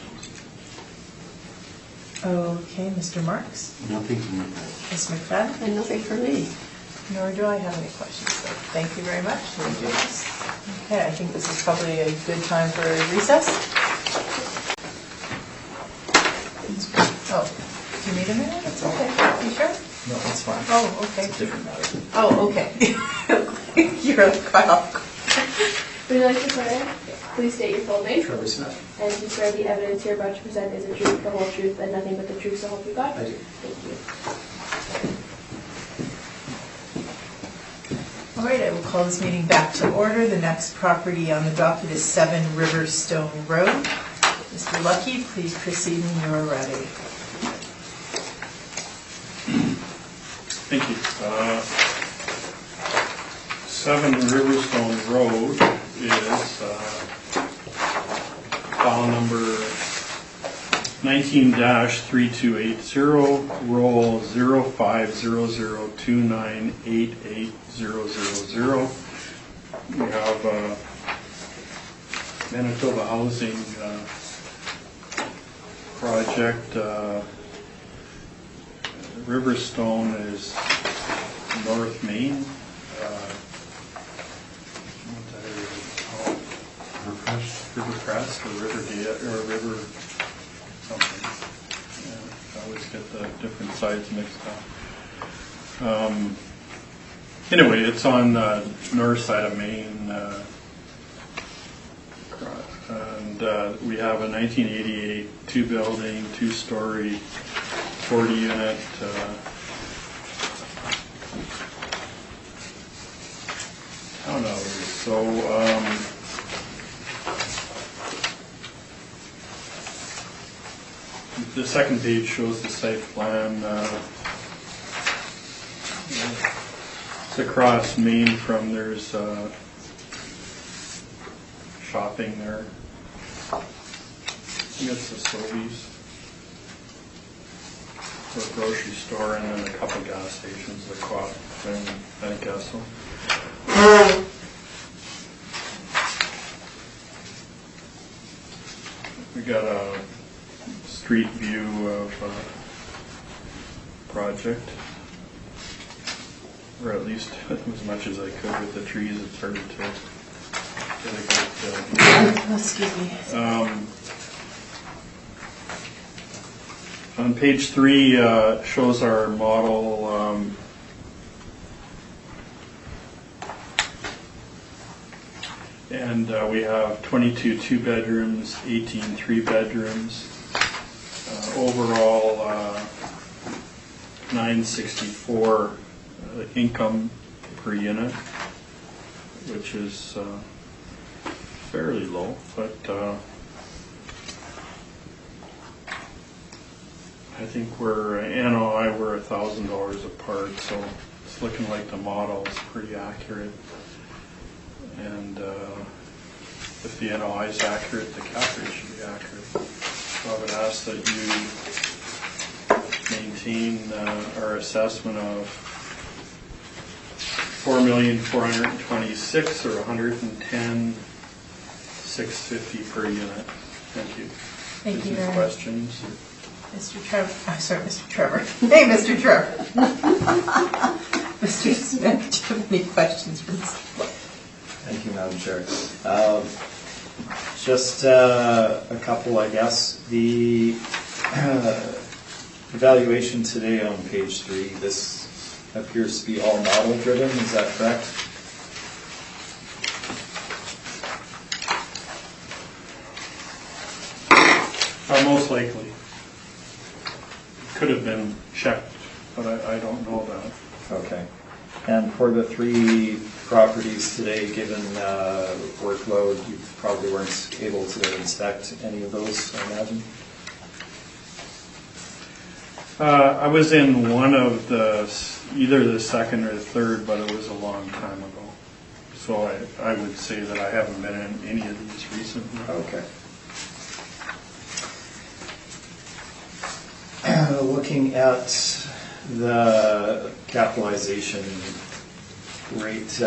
Okay, Mr. Marks? Nothing from my part. Ms. McFadden? And nothing for me. Nor do I have any questions, so thank you very much. Okay, I think this is probably a good time for recess. Oh, do you need a minute? It's okay. You sure? No, that's fine. Oh, okay. It's a different matter. Oh, okay. You're quite off. Would you like to swear in? Please state your full name. Trevor Smith. And you swear the evidence you're about to present is the truth, the whole truth, and nothing but the truth, so help you God? I do. Thank you. All right, I will call this meeting back to order. The next property on the docket is 7 Riverstone Road. Mr. Lucky, please proceed when you are ready. Thank you. 7 Riverstone Road is file number 19-3280, roll 0500298800. We have Manitoba Housing project. Riverstone is North Main. What's that area called? Rivercrest or Riverdale or River something. Yeah, I always get the different sides mixed up. Anyway, it's on the north side of Main, and we have a 1988 two-building, two-story, 40-unit. Townhouses. So the second page shows the site plan. It's across Main from, there's shopping there. I think it's the Sobeys. Or a grocery store, and then a couple gas stations, the Co-op and Esso. We got a street view of project, or at least as much as I could with the trees. It's hard to get a good. Excuse me. On page 3 shows our model. And we have 22 two-bedrooms, 18 three-bedrooms. Overall, 964 income per unit, which is fairly low, but I think we're NOI, we're $1,000 apart, so it's looking like the model is pretty accurate. And if the NOI is accurate, the cap rate should be accurate. So I would ask that you maintain our assessment of $4,426,000 or $110,650 per unit. Thank you. Thank you Any very much. questions? Mr. Trevor, I'm sorry, Mr. Trevor. Hey, Mr. Trevor. Mr. Smith, do you have any questions for Mr. Lucky? Thank you, Madam Chair. Just a couple, I guess. The evaluation today on page 3, this appears to be all model driven, is that correct? Most likely. Could have been checked, but I don't know that. Okay. And for the 3 properties today, given workload, you probably weren't able to inspect any of those, I imagine? I was in one of either the second or the third, but it was a long time ago. So I would say that I haven't been in any of these recently. Okay. Looking at the capitalization rate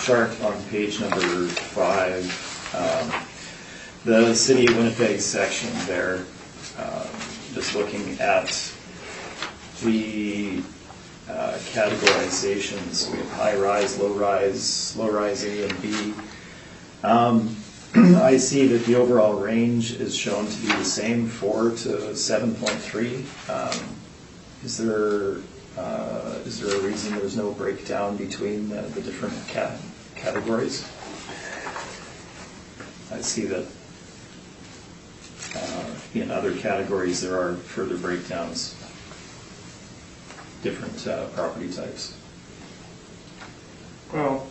chart on page number 5, the City of Winnipeg section there, just looking at the categorizations, we have high-rise, low-rise A and B. I see that the overall range is shown to be the same, 4 to 7.3. Is there a reason there's no breakdown between the different categories? I see that in other categories there are further breakdowns, different property types. Well,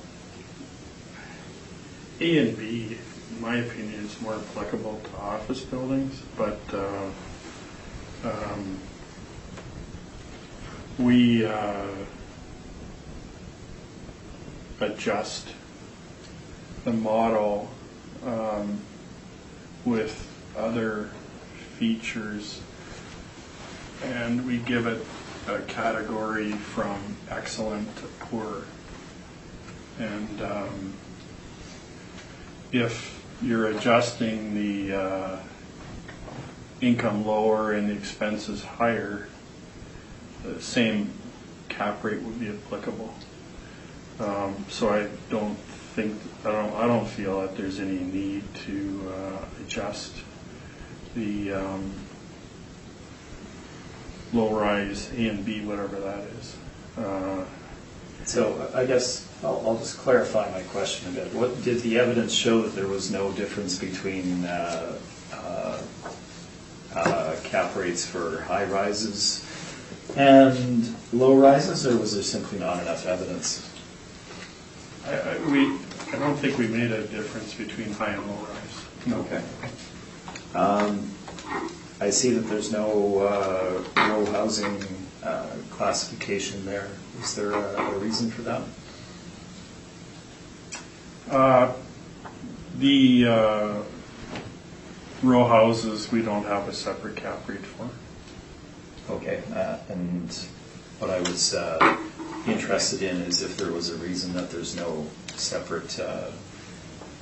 A and B, in my opinion, is more applicable to office buildings, but we adjust the model with other features, and we give it a category from excellent to poor. And if you're adjusting the income lower and the expenses higher, the same cap rate would be applicable. So I don't feel that there's any need to adjust the low-rise A and B, whatever that is. So I guess I'll just clarify my question a bit. What did the evidence show that there was no difference between cap rates for high rises and low rises, or was there simply not enough evidence? I don't think we made a difference between high and low rise. No. Okay. I see that there's no row housing classification there. Is there a reason for that? The row houses, we don't have a separate cap rate for. Okay, and what I was interested in is if there was a reason that there's no separate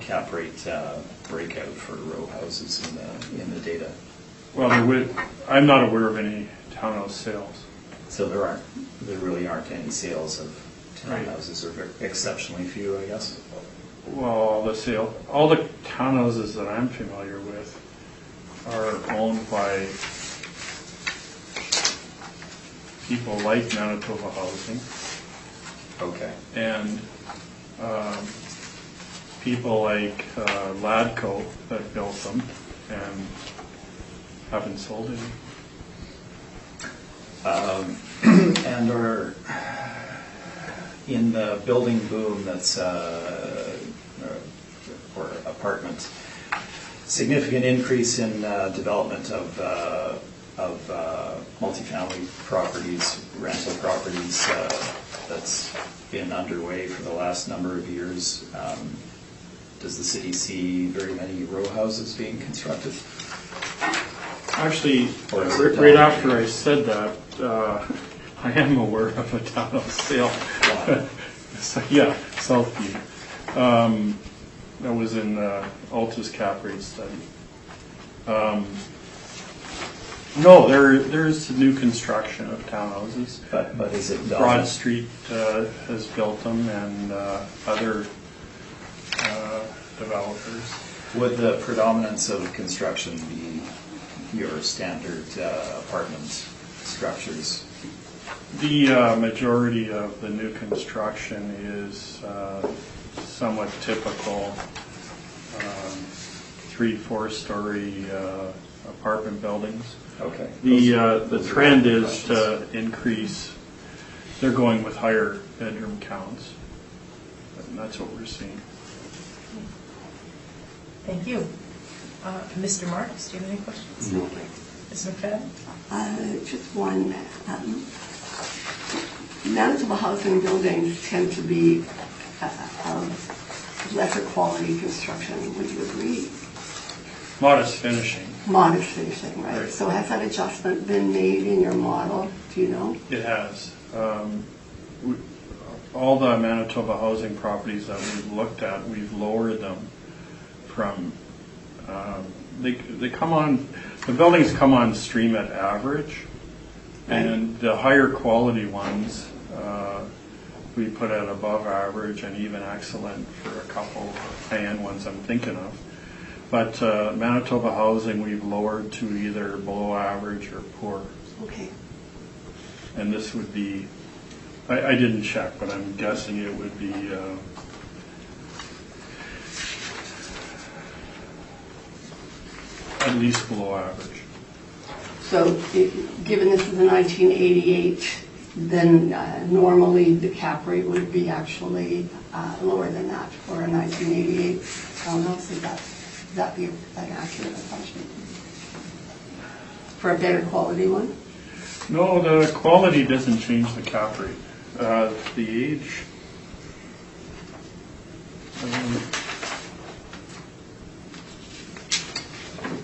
cap rate breakout for row houses in the data. Well, I'm not aware of any townhouse sales. So there really aren't any sales of townhouses, or exceptionally few, I guess. Well, all the townhouses that I'm familiar with are owned by people like Manitoba Housing. Okay. And people like Ladco that built them and haven't sold any. And are in the building boom that's or apartment, significant increase in development of multifamily properties, rental properties that's been underway for the last number of years. Does the city see very many row houses being constructed? Actually, right after I said that, I am aware of a townhouse sale. So, yeah, Southview. That was in Alta's cap rate study. No, there's new construction of townhouses. But is it Broad Street has built them, and other developers. Would the predominance of construction be your standard apartment structures? The majority of the new construction is somewhat typical 3, 4-story apartment buildings. Okay. The trend is to increase, they're going with higher bedroom counts, and that's what we're seeing. Thank you. Mr. Marks, do you have any questions? No. Ms. McFadden? Just one. Manitoba housing buildings tend to be of lesser quality construction. Would you agree? Modest finishing, Modest finishing, right? Right. So has that adjustment been made in your model? Do you know? it has. All the Manitoba housing properties that we've looked at, we've lowered them from, they come on, the buildings come on stream at average, and the higher quality ones, we put at above average and even excellent for a couple high-end ones I'm thinking of. But Manitoba housing we've lowered to either below average or poor. Okay. And this would be, I didn't check, but I'm guessing it would be at least below average. So given this is a 1988, then normally the cap rate would be actually lower than that for a 1988 townhouse. Would that be an accurate assumption? For a better quality one? No, the quality doesn't change the cap rate. The age,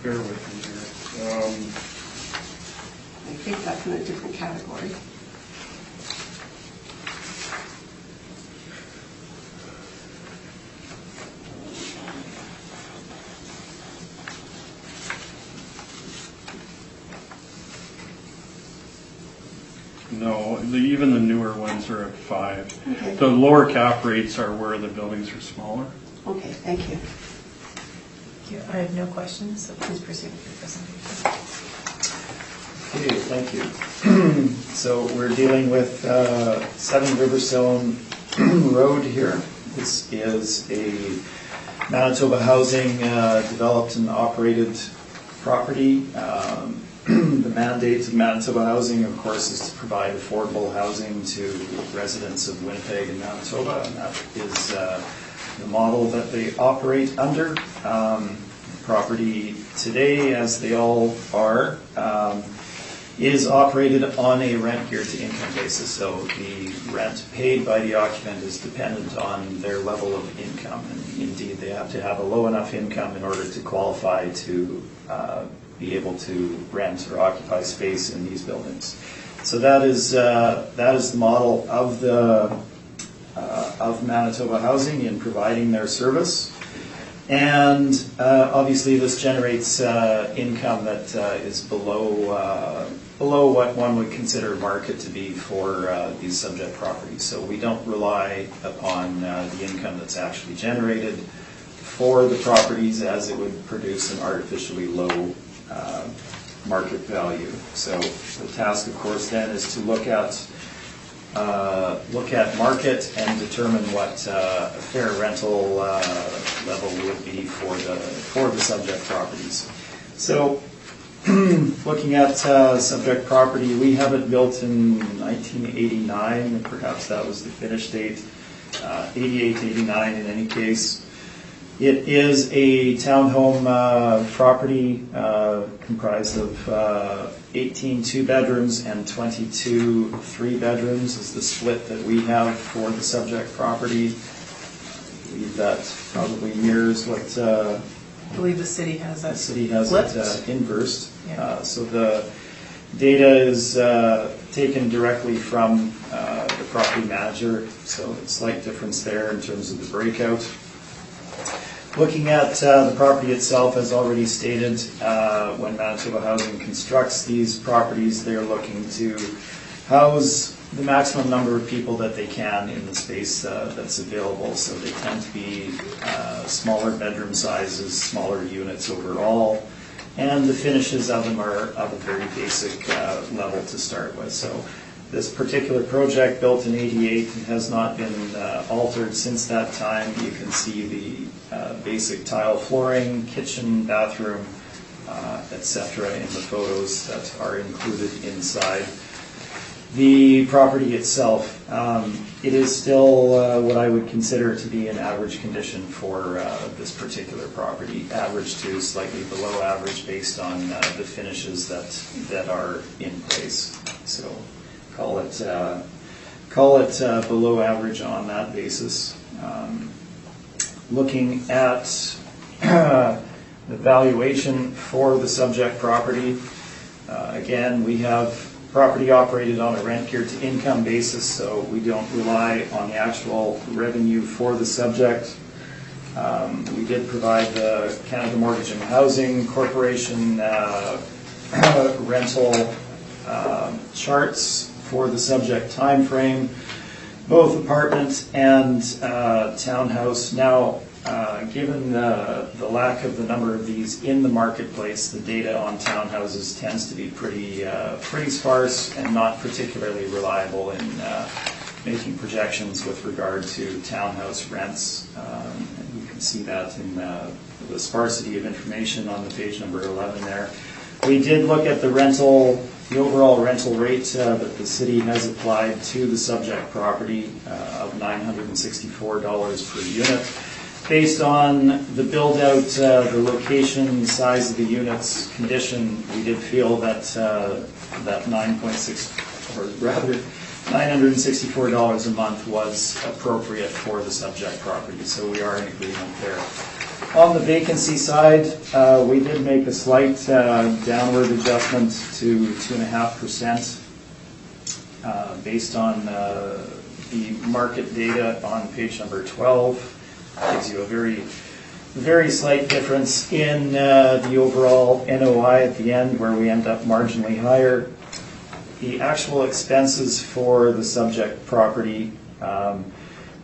bear with me here. I think that's in a different category. No, even the newer ones are at 5. Okay. The lower cap rates are where the buildings are smaller. Okay, thank you. Thank you. I have no questions, so please proceed with your presentation. Okay, thank you. So we're dealing with 7 Riverstone Road here. This is a Manitoba Housing developed and operated property. The mandate of Manitoba Housing, of course, is to provide affordable housing to residents of Winnipeg and Manitoba, and that is the model that they operate under. Property today, as they all are, is operated on a rent geared to income basis. So the rent paid by the occupant is dependent on their level of income. And indeed, they have to have a low enough income in order to qualify to be able to rent or occupy space in these buildings. So that is the model of Manitoba Housing in providing their service. And obviously this generates income that is below what one would consider market to be for these subject properties. So we don't rely upon the income that's actually generated for the properties, as it would produce an artificially low market value. So the task, of course, then is to look at market and determine what a fair rental level would be for the subject properties. So looking at subject property, we have it built in 1989, perhaps that was the finish date, 88, 89 in any case. It is a townhome property comprised of 18 2-bedrooms and 22 3-bedrooms is the split that we have for the subject property. I believe that probably mirrors what I believe the city has that. the city has flipped. it inversed. Yeah. So the data is taken directly from the property manager, so a slight difference there in terms of the breakout. Looking at the property itself, as already stated, when Manitoba Housing constructs these properties, they're looking to house the maximum number of people that they can in the space that's available. So they tend to be smaller bedroom sizes, smaller units overall, and the finishes of them are of a very basic level to start with. So This particular project, built in '88, has not been altered since that time. You can see the basic tile flooring, kitchen, bathroom, etc. in the photos that are included inside. The property itself, it is still what I would consider to be an average condition for this particular property, average to slightly below average based on the finishes that are in place. So call it below average on that basis. Looking at the valuation for the subject property, again, we have property operated on a rent geared to income basis, so we don't rely on the actual revenue for the subject. We did provide the Canada Mortgage and Housing Corporation rental charts for the subject time frame, both apartment and townhouse. Now, given the lack of the number of these in the marketplace, the data on townhouses tends to be pretty sparse and not particularly reliable in making projections with regard to townhouse rents. And you can see that in the sparsity of information on the page number 11 there. We did look at the overall rental rate that the city has applied to the subject property of $964 per unit. Based on the build-out, the location, size of the units, condition, we did feel that that $964 a month was appropriate for the subject property. So we are in agreement there. On the vacancy side, we did make a slight downward adjustment to 2.5% based on the market data on page number 12. Gives you a very slight difference in the overall NOI at the end, where we end up marginally higher. The actual expenses for the subject property,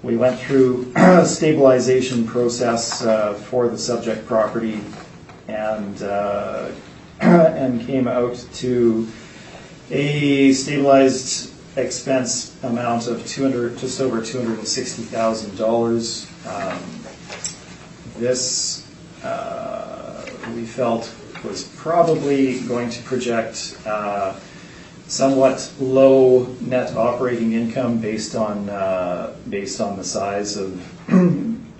we went through a stabilization process for the subject property and came out to a stabilized expense amount of just over $260,000. This we felt was probably going to project somewhat low net operating income based on the size of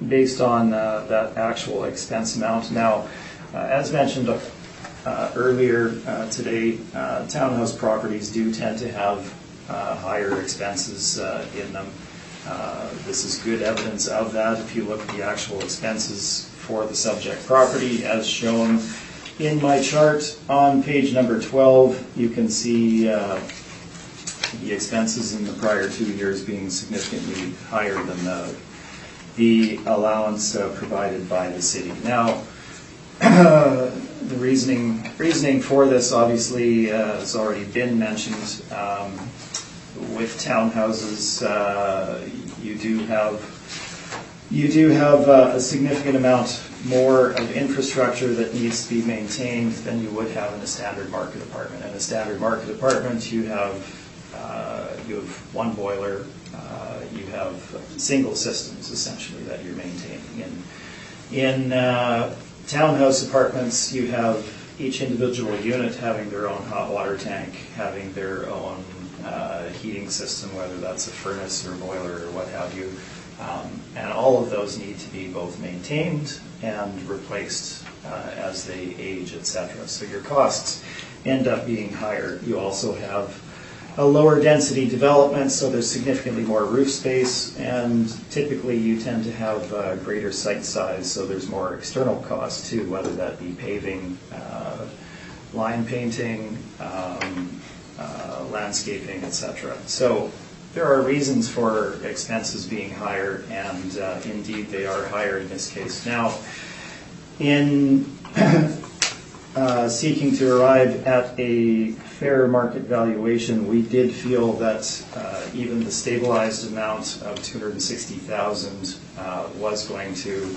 based on that actual expense amount. Now, as mentioned earlier today, townhouse properties do tend to have higher expenses in them. This is good evidence of that. If you look at the actual expenses for the subject property as shown in my chart on page number 12, you can see the expenses in the prior 2 years being significantly higher than the allowance provided by the city. Now, the reasoning for this obviously has already been mentioned. With townhouses, you do have a significant amount more of infrastructure that needs to be maintained than you would have in a standard market apartment. In a standard market apartment, you have one boiler, you have single systems essentially that you're maintaining. In townhouse apartments, you have each individual unit having their own hot water tank, having their own heating system, whether that's a furnace or boiler or what have you. And all of those need to be both maintained and replaced as they age, etc. So your costs end up being higher. You also have a lower density development, so there's significantly more roof space, and typically you tend to have greater site size, so there's more external costs too, whether that be paving, line painting, landscaping, etc. So there are reasons for expenses being higher, and indeed they are higher in this case. Now, in seeking to arrive at a fair market valuation, we did feel that even the stabilized amount of $260,000 was going to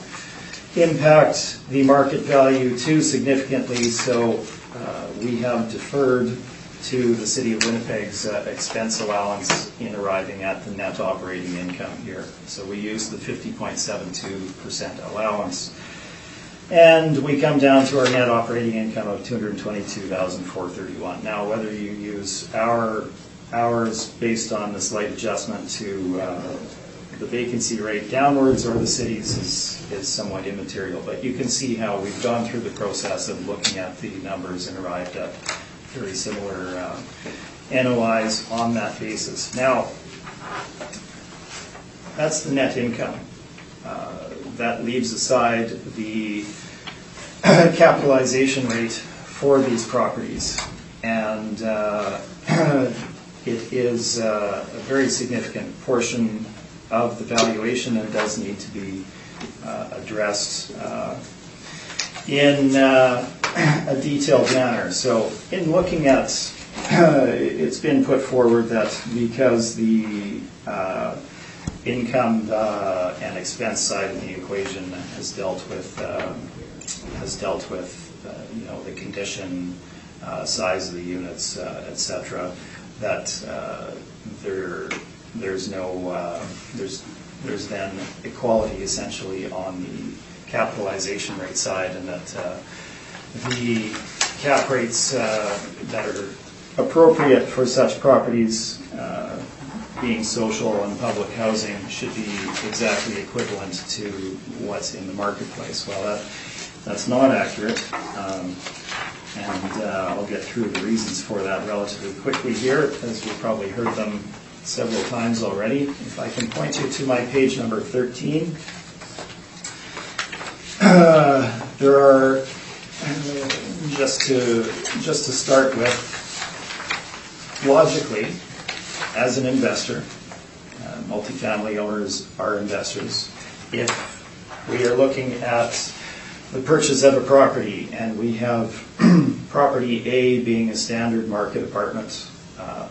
impact the market value too significantly, so we have deferred to the City of Winnipeg's expense allowance in arriving at the net operating income here. So we use the 50.72% allowance, and we come down to our net operating income of $222,431. Now, whether you use ours based on the slight adjustment to the vacancy rate downwards or the city's is somewhat immaterial, but you can see how we've gone through the process of looking at the numbers and arrived at very similar NOIs on that basis. Now, that's the net income. That leaves aside the capitalization rate for these properties, and it is a very significant portion of the valuation and does need to be addressed in a detailed manner. So in looking at, it's been put forward that because the income and expense side of the equation has dealt with the condition, size of the units, etc., that there's then equality essentially on the capitalization rate side, and that the cap rates that are appropriate for such properties, being social and public housing, should be exactly equivalent to what's in the marketplace. Well, that's not accurate, and I'll get through the reasons for that relatively quickly here, as you've probably heard them several times already. If I can point you to my page number 13. There are, just to start with, logically, as an investor, multifamily owners are investors. If we are looking at the purchase of a property and we have property A being a standard market apartment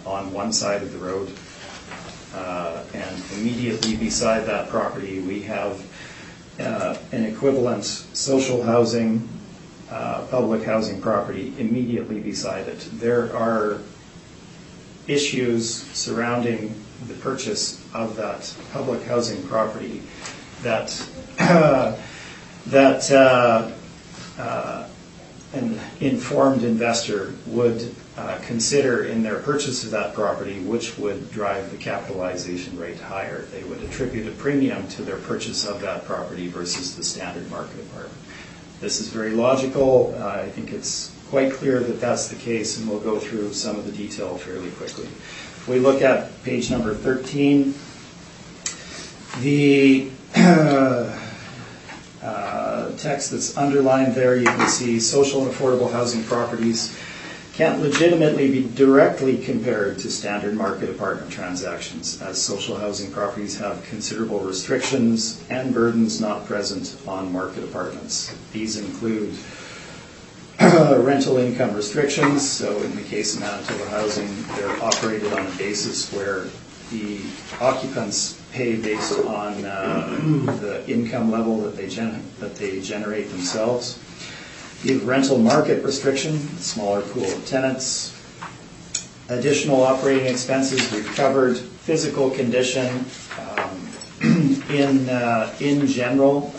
on one side of the road, and immediately beside that property we have an equivalent social housing, public housing property immediately beside it. There are issues surrounding the purchase of that public housing property that an informed investor would consider in their purchase of that property, which would drive the capitalization rate higher. They would attribute a premium to their purchase of that property versus the standard market apartment. This is very logical. I think it's quite clear that that's the case, and we'll go through some of the detail fairly quickly. If we look at page number 13, the text that's underlined there, you can see social and affordable housing properties can't legitimately be directly compared to standard market apartment transactions, as social housing properties have considerable restrictions and burdens not present on market apartments. These include rental income restrictions. So in the case of Manitoba Housing, they're operated on a basis where the occupants pay based on the income level that they generate themselves. You have rental market restriction, smaller pool of tenants. Additional operating expenses we've covered. Physical condition in general,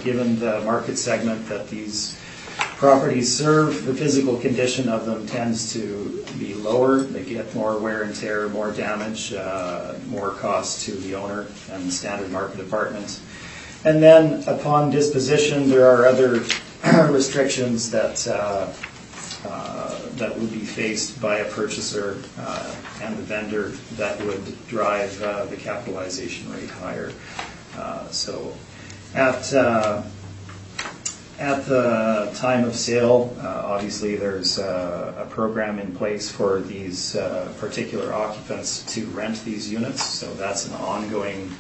given the market segment that these properties serve, the physical condition of them tends to be lower. They get more wear and tear, more damage, more cost to the owner than the standard market apartment. And then upon disposition, there are other restrictions that would be faced by a purchaser and the vendor that would drive the capitalization rate higher. So at the time of sale, obviously there's a program in place for these particular occupants to rent these units. So that's an ongoing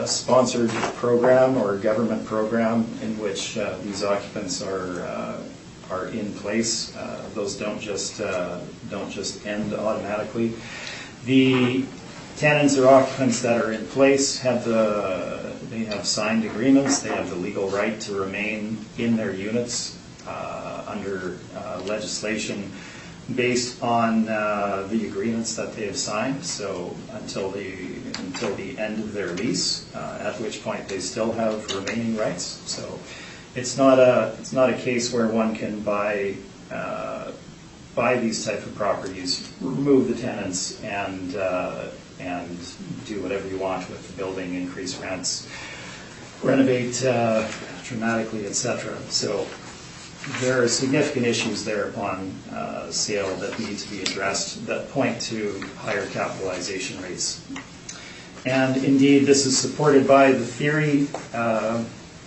sponsored program or government program in which these occupants are in place. Those don't just end automatically. The tenants or occupants that are in place have signed agreements. They have the legal right to remain in their units under legislation based on the agreements that they have signed, so until the end of their lease, at which point they still have remaining rights. So it's not a case where one can buy these type of properties, remove the tenants, and do whatever you want with the building, increase rents, renovate dramatically, etc. So there are significant issues there upon sale that need to be addressed that point to higher capitalization rates. And indeed, this is supported by the theory,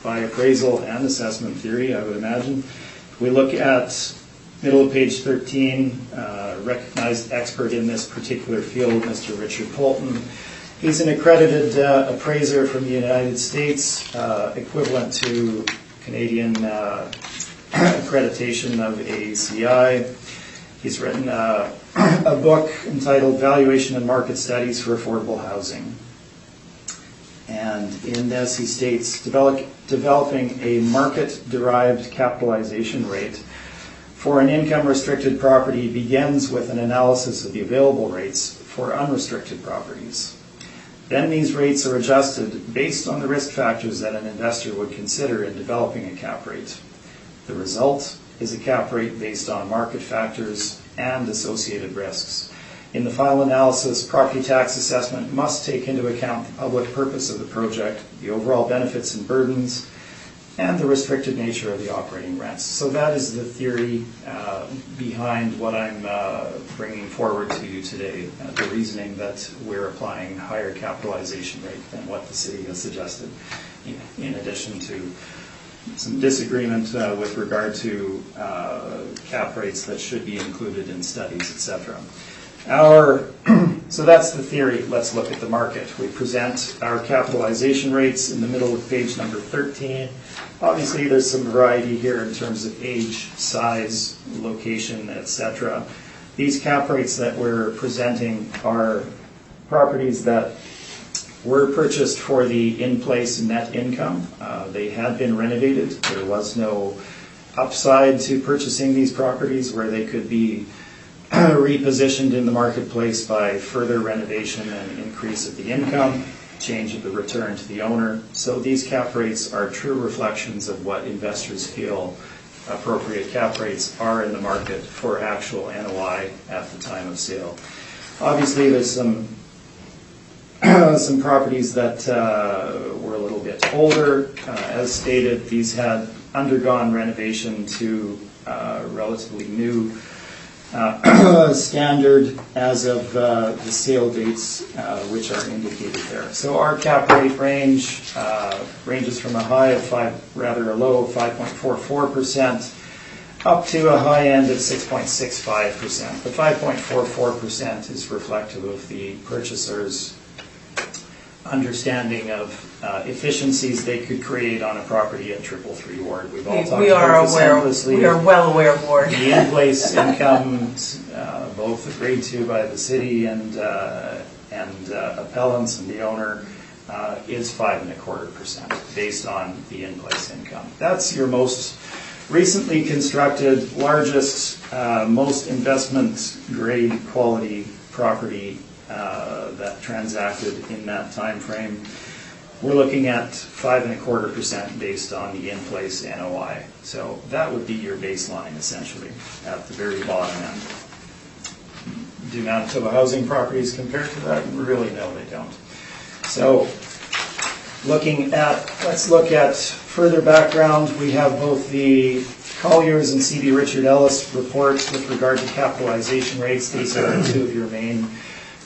by appraisal and assessment theory, I would imagine. If we look at middle of page 13, recognized expert in this particular field, Mr. Richard Polton. He's an accredited appraiser from the United States, equivalent to Canadian accreditation of AACI. He's written a book entitled Valuation and Market Studies for Affordable Housing. And in this he states, developing a market-derived capitalization rate for an income-restricted property begins with an analysis of the available rates for unrestricted properties. Then these rates are adjusted based on the risk factors that an investor would consider in developing a cap rate. The result is a cap rate based on market factors and associated risks. In the final analysis, property tax assessment must take into account the public purpose of the project, the overall benefits and burdens, and the restricted nature of the operating rents. So that is the theory behind what I'm bringing forward to you today, the reasoning that we're applying higher capitalization rate than what the city has suggested, in addition to some disagreement with regard to cap rates that should be included in studies, etc. So that's the theory. Let's look at the market. We present our capitalization rates in the middle of page number 13. Obviously, there's some variety here in terms of age, size, location, etc. These cap rates that we're presenting are properties that were purchased for the in-place net income. They had been renovated. There was no upside to purchasing these properties where they could be repositioned in the marketplace by further renovation and increase of the income, change of the return to the owner. So these cap rates are true reflections of what investors feel appropriate cap rates are in the market for actual NOI at the time of sale. Obviously, there's some properties that were a little bit older. As stated, these had undergone renovation to relatively new standard as of the sale dates, which are indicated there. So our cap rate range ranges from a high of a low of 5.44% up to a high end of 6.65%. The 5.44% is reflective of the purchaser's understanding of efficiencies they could create on a property at 333 Ward. We've all talked about this endlessly. We are well aware, Ward. The in-place income, both agreed to by the city and appellants and the owner, is 5.25% based on the in-place income. That's your most recently constructed, largest, most investment-grade quality property that transacted in that time frame. We're looking at 5.25% based on the in-place NOI. So that would be your baseline, essentially, at the very bottom end. Do Manitoba housing properties compare to that? Really, no, they don't. So let's look at further background. We have both the Colliers and C.B. Richard Ellis reports with regard to capitalization rates. These are two of your main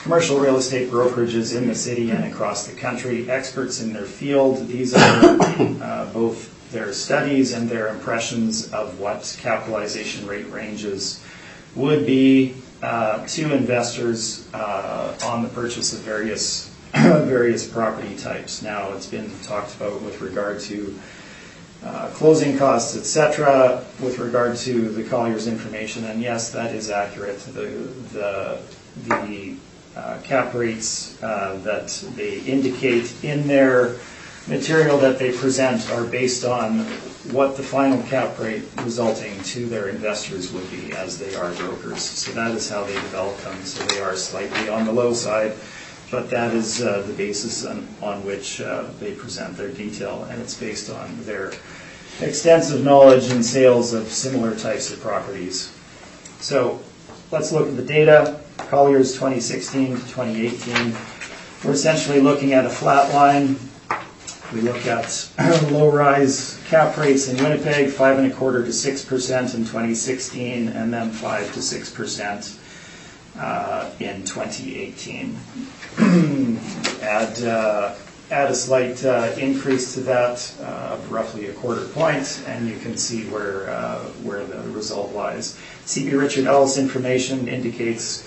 commercial real estate brokerages in the city and across the country, experts in their field. These are both their studies and their impressions of what capitalization rate ranges would be to investors on the purchase of various property types. Now, it's been talked about with regard to closing costs, etc., with regard to the Colliers information, and yes, that is accurate. The cap rates that they indicate in their material that they present are based on what the final cap rate resulting to their investors would be, as they are brokers. So that is how they develop them. So they are slightly on the low side, but that is the basis on which they present their detail, and it's based on their extensive knowledge and sales of similar types of properties. So let's look at the data. Collier's 2016 to 2018. We're essentially looking at a flat line. We look at low-rise cap rates in Winnipeg, 5.25% to 6% in 2016, and then 5 to 6% in 2018. Add a slight increase to that of roughly a quarter point, and you can see where the result lies. CB Richard Ellis information indicates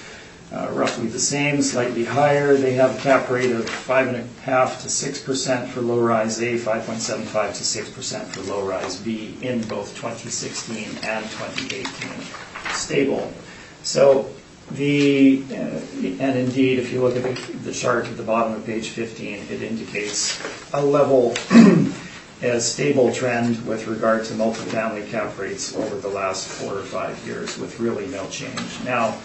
roughly the same, slightly higher. They have a cap rate of 5.5% to 6% for low-rise A, 5.75% to 6% for low-rise B in both 2016 and 2018. Stable. So and indeed, if you look at the chart at the bottom of page 15, it indicates a level, a stable trend with regard to multifamily cap rates over the last 4 or 5 years, with really no change. Now,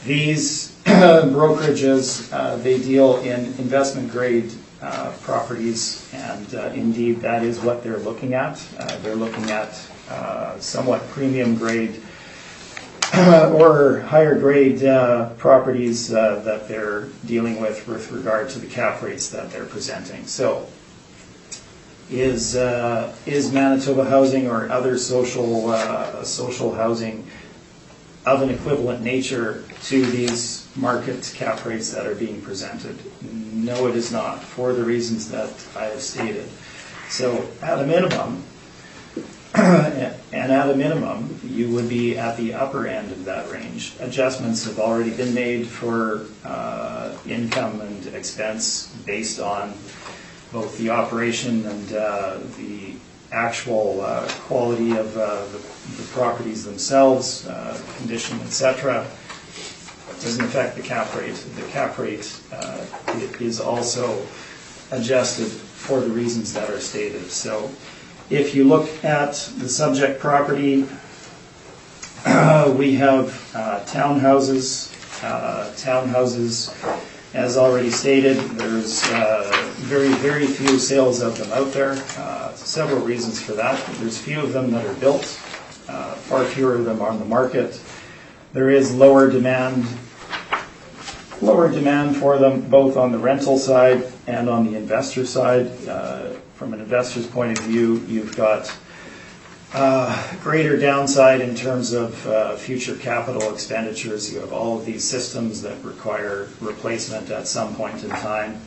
these brokerages, they deal in investment grade properties, and indeed that is what they're looking at. They're looking at somewhat premium grade or higher grade properties that they're dealing with regard to the cap rates that they're presenting. So is Manitoba Housing or other social housing of an equivalent nature to these market cap rates that are being presented? No, it is not, for the reasons that I have stated. So at a minimum, you would be at the upper end of that range. Adjustments have already been made for income and expense based on both the operation and the actual quality of the properties themselves, condition, etc. It doesn't affect the cap rate. The cap rate is also adjusted for the reasons that are stated. So if you look at the subject property, we have townhouses. Townhouses, as already stated, there's very, very few sales of them out there. Several reasons for that. There's few of them that are built. Far fewer of them are on the market. There is lower demand for them, both on the rental side and on the investor side. From an investor's point of view, you've got greater downside in terms of future capital expenditures. You have all of these systems that require replacement at some point in time,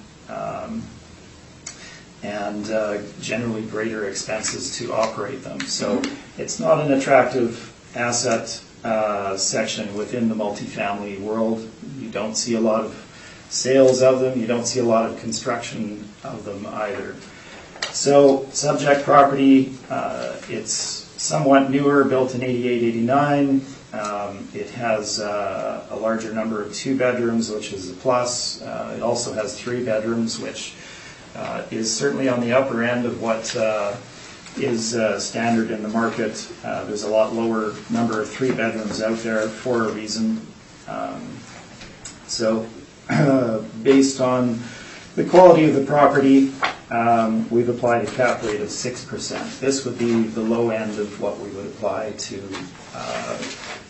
and generally greater expenses to operate them. So it's not an attractive asset section within the multifamily world. You don't see a lot of sales of them. You don't see a lot of construction of them either. So subject property, it's somewhat newer, built in 88, 89. It has a larger number of 2 bedrooms, which is a plus. It also has 3 bedrooms, which is certainly on the upper end of what is standard in the market. There's a lot lower number of 3 bedrooms out there for a reason. So based on the quality of the property, we've applied a cap rate of 6%. This would be the low end of what we would apply to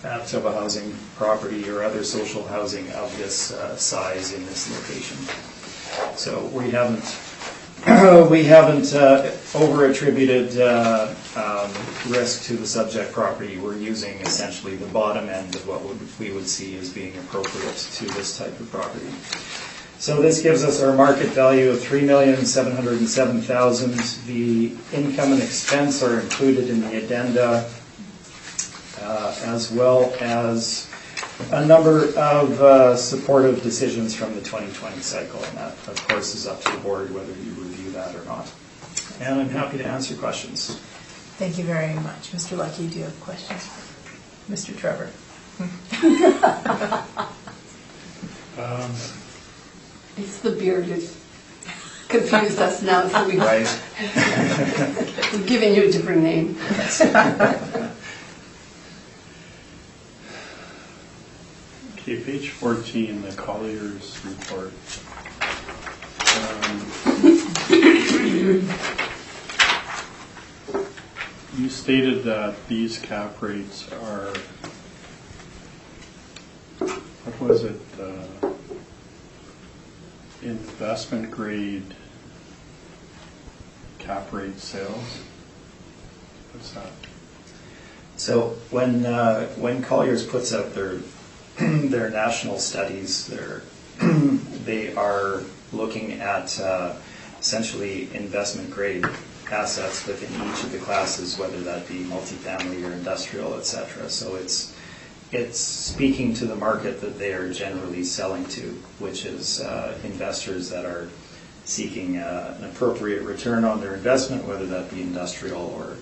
Manitoba Housing property or other social housing of this size in this location. So we haven't over-attributed risk to the subject property. We're using essentially the bottom end of what we would see as being appropriate to this type of property. So this gives us our market value of $3,707,000. The income and expense are included in the addenda, as well as a number of supportive decisions from the 2020 cycle, and that, of course, is up to the board whether you review that or not. And I'm happy to answer questions. Thank you very much. Mr. Lucky, do you have questions? Mr. Trevor? It's the bearded. confused us now, so we've given you a different name. Okay, page 14, the Collier's report. You stated that these cap rates are, what was it, investment grade cap rate sales? What's that? So when Colliers puts out their their national studies, they are looking at essentially investment grade assets within each of the classes, whether that be multifamily or industrial, etc. So it's speaking to the market that they are generally selling to, which is investors that are seeking an appropriate return on their investment, whether that be industrial or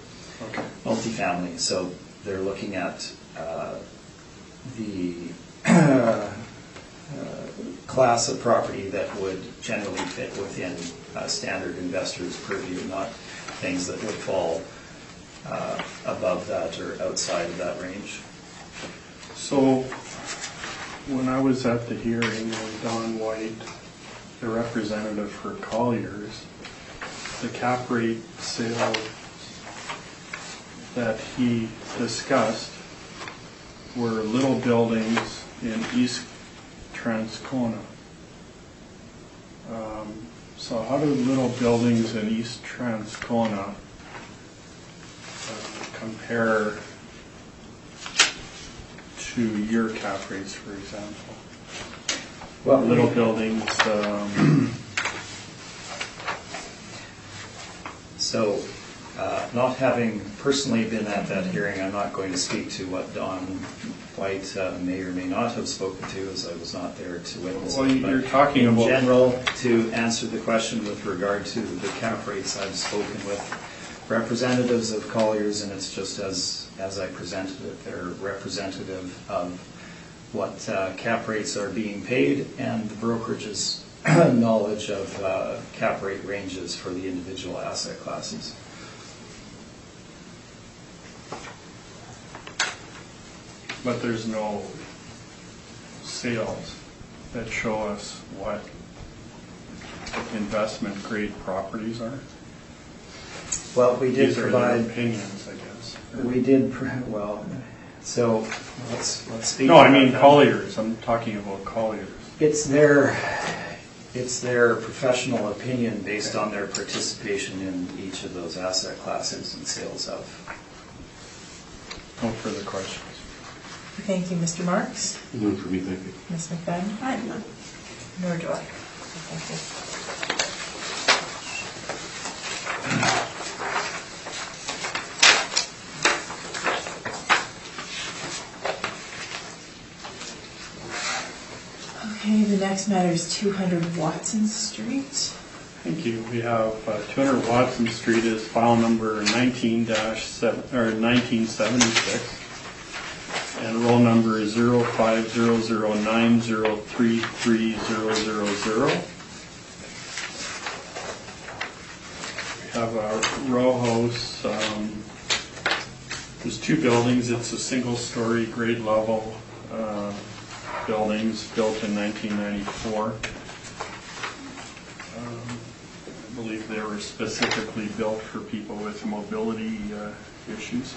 multifamily. So they're looking at the class of property that would generally fit within standard investors' purview, not things that would fall above that or outside of that range. So when I was at the hearing with Don White, the representative for Colliers, the cap rate sales that he discussed were little buildings in East Transcona. So how do little buildings in East Transcona compare to your cap rates, for example? Well, little buildings. So, not having personally been at that hearing, I'm not going to speak to what Don White may or may not have spoken to, as I was not there to witness Well, it. you're talking in about general, to answer the question with regard to the cap rates, I've spoken with representatives of Colliers, and it's just as I presented it. They're representative of what cap rates are being paid and the brokerage's knowledge of cap rate ranges for the individual asset classes. But there's no sales that show us what investment grade properties are. Well, we did These are provide their opinions, I guess. We did, well, so let's speak. No, I about mean that. Colliers. I'm talking about Colliers. It's their professional opinion based on their participation in each of those asset classes and sales of. No further questions. Thank you, Mr. Marks. None for me, thank you. Ms. McFadden? I have none. Nor do I. Thank you. Okay, the next matter is 200 Watson Street. Thank you. We have 200 Watson Street is file number 1976, and roll number is 0500903300. We have a row house. There's two buildings. It's a single-story grade level buildings built in 1994. I believe they were specifically built for people with mobility issues.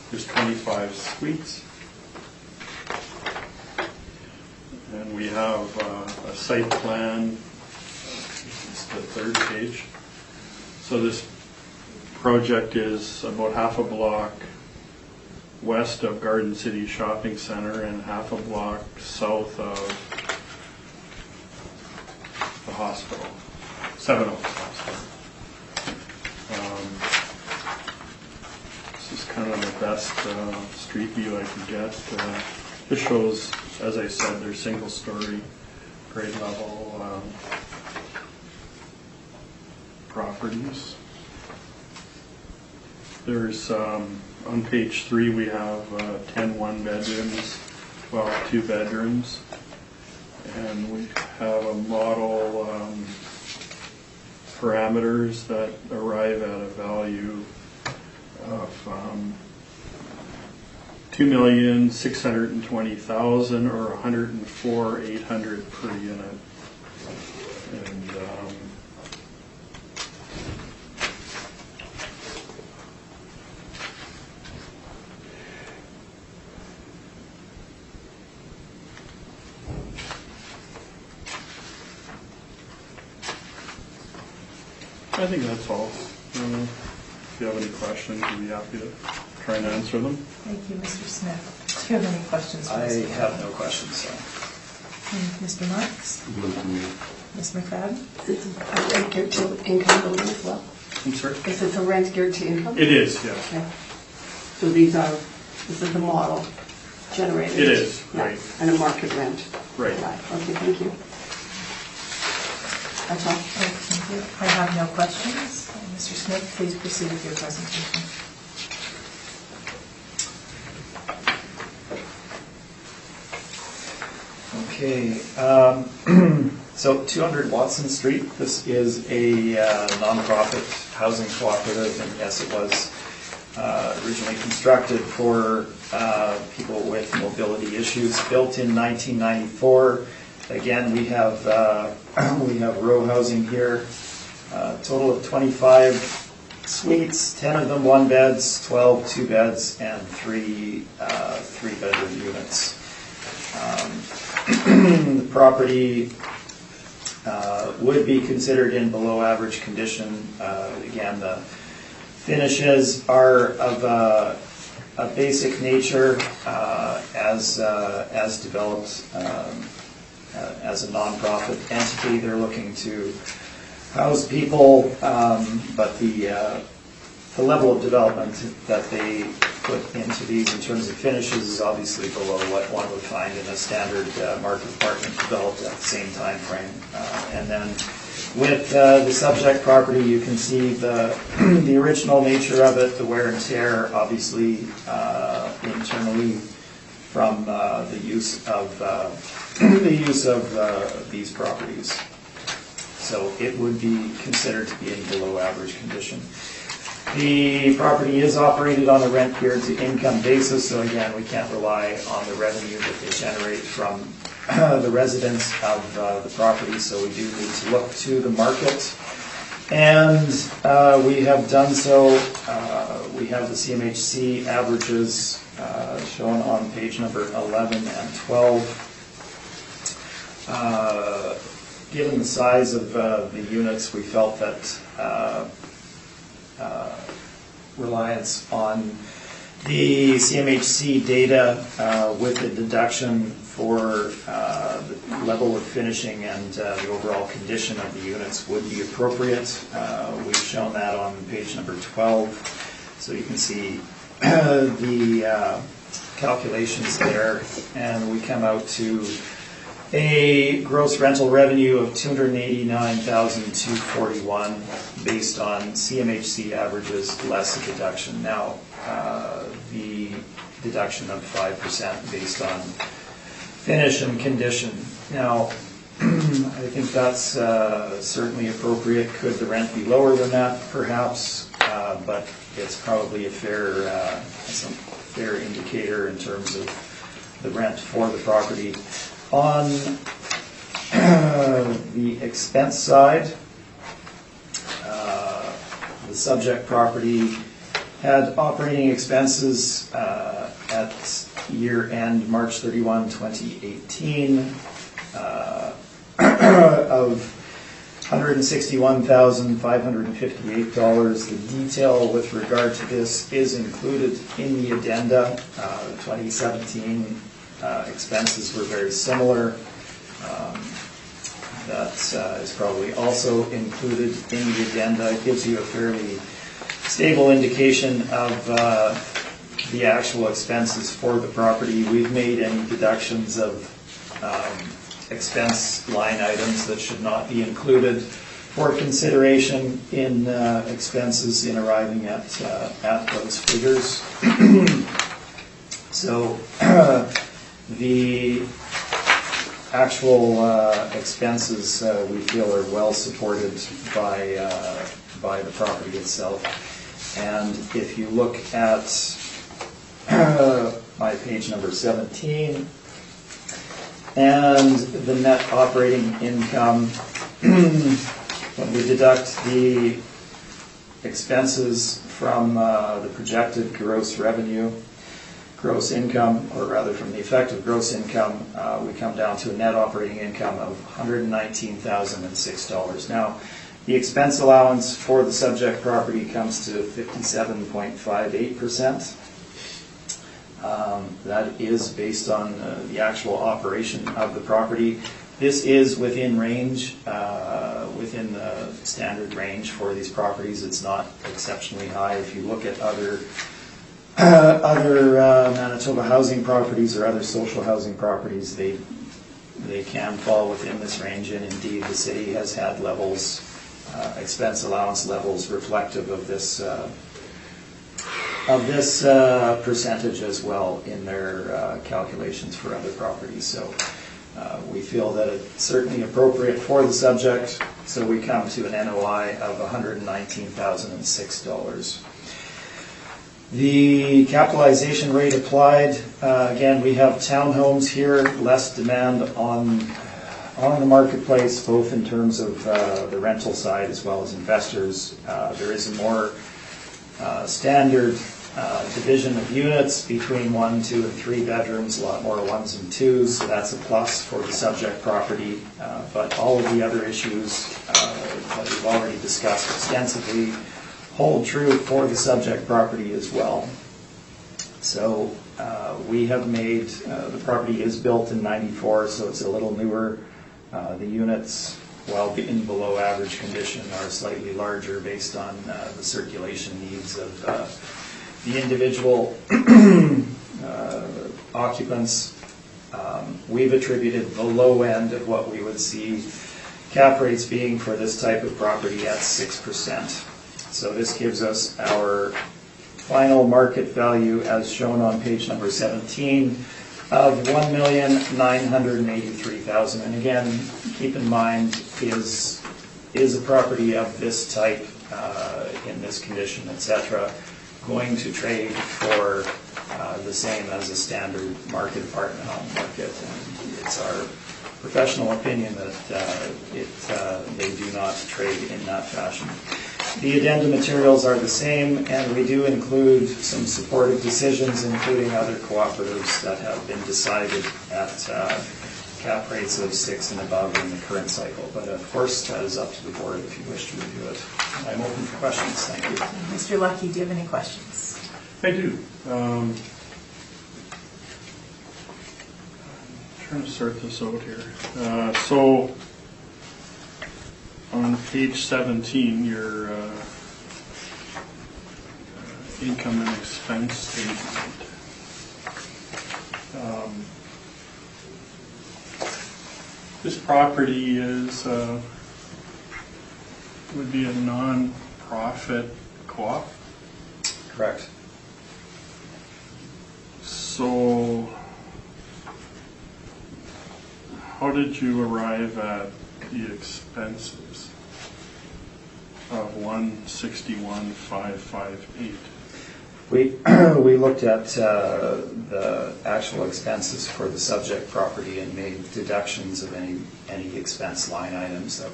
There's 25 suites. And we have a site plan. It's the third page. So this project is about half a block west of Garden City Shopping Center and half a block south of the hospital, Seven Oaks Hospital. This is kind of the best street view I could get. This shows, as I said, they're single-story, grade level properties. There's on page 3 we have 10 one-bedrooms, 12 two-bedrooms, And we have a model parameters that arrive at a value of $2,620,000 or $104,800 per unit. And I think that's all. If you have any questions, we'd be happy to try and answer them. Thank you, Mr. Smith. Do you have any questions for I Mr. McFadden? have no questions, so. Mr. Marks? Good for me. Ms. McFadden? This is a rent geared to income building as well? I'm sorry? Is it a rent geared to income? It is, yeah. Okay. So this is the model generated? It is, Yeah, right. and a market rent? Right. Okay, thank you. That's all. Thank you. I have no questions. Mr. Smith, please proceed with your presentation. Okay, so 200 Watson Street, this is a nonprofit housing cooperative, and yes, it was originally constructed for people with mobility issues, built in 1994. Again, we have row housing here, total of 25 suites, 10 of them 1 beds, 12 2 beds, and 3 3-bedroom units. The property would be considered in below average condition. Again, the finishes are of a basic nature as developed as a nonprofit entity. They're looking to house people, but the level of development that they put into these in terms of finishes is obviously below what one would find in a standard market apartment developed at the same time frame. And then with the subject property, you can see the original nature of it, the wear and tear, obviously internally from the use of these properties. So it would be considered to be in below average condition. The property is operated on a rent geared to income basis, so again, we can't rely on the revenue that they generate from the residents of the property, so we do need to look to the market. And we have done so. We have the CMHC averages shown on page number 11 and 12. Given the size of the units, we felt that reliance on the CMHC data with the deduction for the level of finishing and the overall condition of the units would be appropriate. We've shown that on page number 12, so you can see the calculations there, and we come out to a gross rental revenue of $289,241 based on CMHC averages less a deduction. Now, the deduction of 5% based on finish and condition. Now, I think that's certainly appropriate. Could the rent be lower than that? Perhaps, but it's probably a some fair indicator in terms of the rent for the property. On the expense side, the subject property had operating expenses at year-end March 31, 2018 of $161,558. The detail with regard to this is included in the addenda. 2017 expenses were very similar. That is probably also included in the addenda. It gives you a fairly stable indication of the actual expenses for the property. We've made any deductions of expense line items that should not be included for consideration in expenses in arriving at those figures. So the actual expenses we feel are well supported by the property itself. And if you look at my page number 17 and the net operating income, when we deduct the expenses from the projected gross revenue, gross income, or rather from the effective gross income, we come down to a net operating income of $119,006. Now, the expense allowance for the subject property comes to 57.58%. That is based on the actual operation of the property. This is within range, within the standard range for these properties. It's not exceptionally high. If you look at other Manitoba housing properties or other social housing properties, they can fall within this range, and indeed the city has had levels, expense allowance levels reflective of this percentage as well in their calculations for other properties. So we feel that it's certainly appropriate for the subject, so we come to an NOI of $119,006. The capitalization rate applied, again, we have townhomes here, less demand on the marketplace, both in terms of the rental side as well as investors. There is a more standard division of units between 1, 2, and 3 bedrooms, a lot more 1s and 2s, so that's a plus for the subject property. But all of the other issues that we've already discussed extensively hold true for the subject property as well. So we have made, the property is built in '94, so it's a little newer. The units, while being below average condition, are slightly larger based on the circulation needs of the individual occupants. We've attributed the low end of what we would see cap rates being for this type of property at 6%. So this gives us our final market value as shown on page number 17 of $1,983,000. And again, keep in mind, is a property of this type, in this condition, etc., going to trade for the same as a standard market apartment on the market? And it's our professional opinion that they do not trade in that fashion. The addendum materials are the same, and we do include some supportive decisions, including other cooperatives that have been decided at cap rates of 6 and above in the current cycle. But of course, that is up to the board if you wish to review it. I'm open for questions. Thank you. Mr. Lucky, do you have any questions? I do. Trying to sort this out here. So on page 17, your income and expense statement. This property is would be a non-profit co-op. Correct. So how did you arrive at the expenses of $161,558? We looked at the actual expenses for the subject property and made deductions of any expense line items that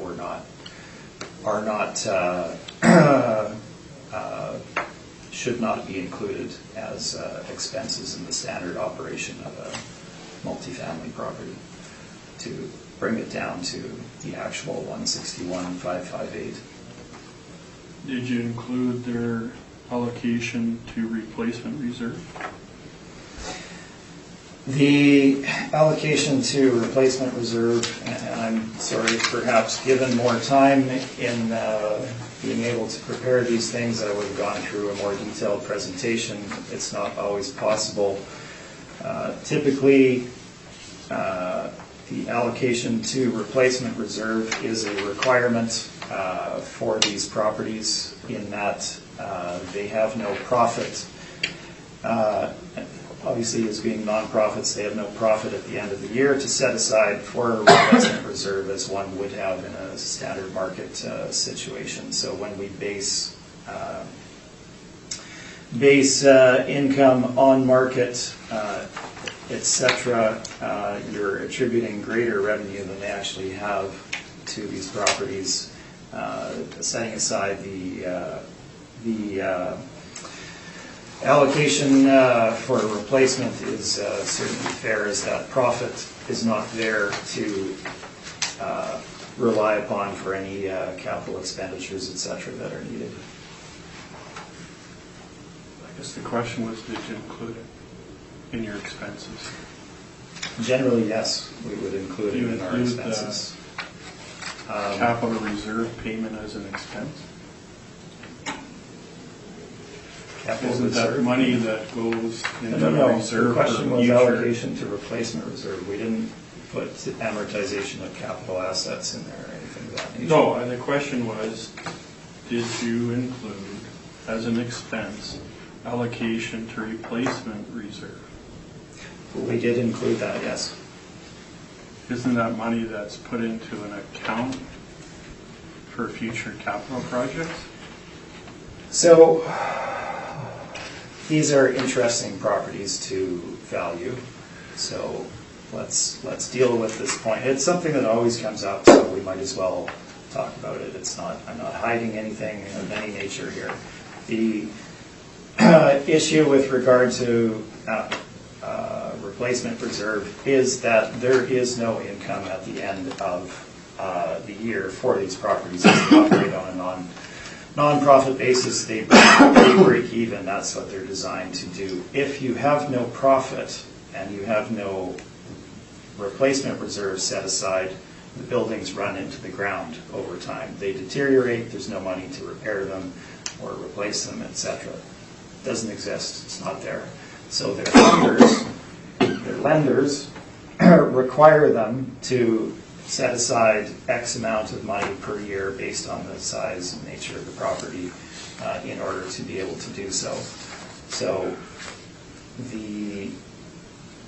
should not be included as expenses in the standard operation of a multifamily property, to bring it down to the actual $161,558. Did you include their allocation to replacement reserve? The allocation to replacement reserve, and I'm sorry, perhaps given more time in being able to prepare these things, I would have gone through a more detailed presentation. It's not always possible. Typically, the allocation to replacement reserve is a requirement for these properties in that they have no profit. obviously as being nonprofits, they have no profit at the end of the year to set aside for a replacement reserve as one would have in a standard market situation. So when we base income on market, etc., you're attributing greater revenue than they actually have to these properties. Setting aside the allocation for replacement is certainly fair, as that profit is not there to rely upon for any capital expenditures, etc., that are needed. I guess the question was, did you include it in your expenses? Generally, yes, we would include it in our expenses. Capital reserve payment as an expense? Isn't that money that goes into the reserve? The question was future? allocation to replacement reserve. We didn't put amortization of capital assets in there or anything of that nature. No, and the question was, did you include as an expense allocation to replacement reserve? We did include that, yes. Isn't that money that's put into an account for future capital projects? So these are interesting properties to value. So let's deal with this point. It's something that always comes up, so we might as well talk about it. I'm not hiding anything of any nature here. The issue with regard to replacement reserve is that there is no income at the end of the year for these properties as they operate on a non-profit basis. They break even. That's what they're designed to do. If you have no profit and you have no replacement reserve set aside, the buildings run into the ground over time. They deteriorate. There's no money to repair them or replace them, etc. It doesn't exist. It's not there. So their lenders require them to set aside X amount of money per year based on the size and nature of the property in order to be able to do so. So the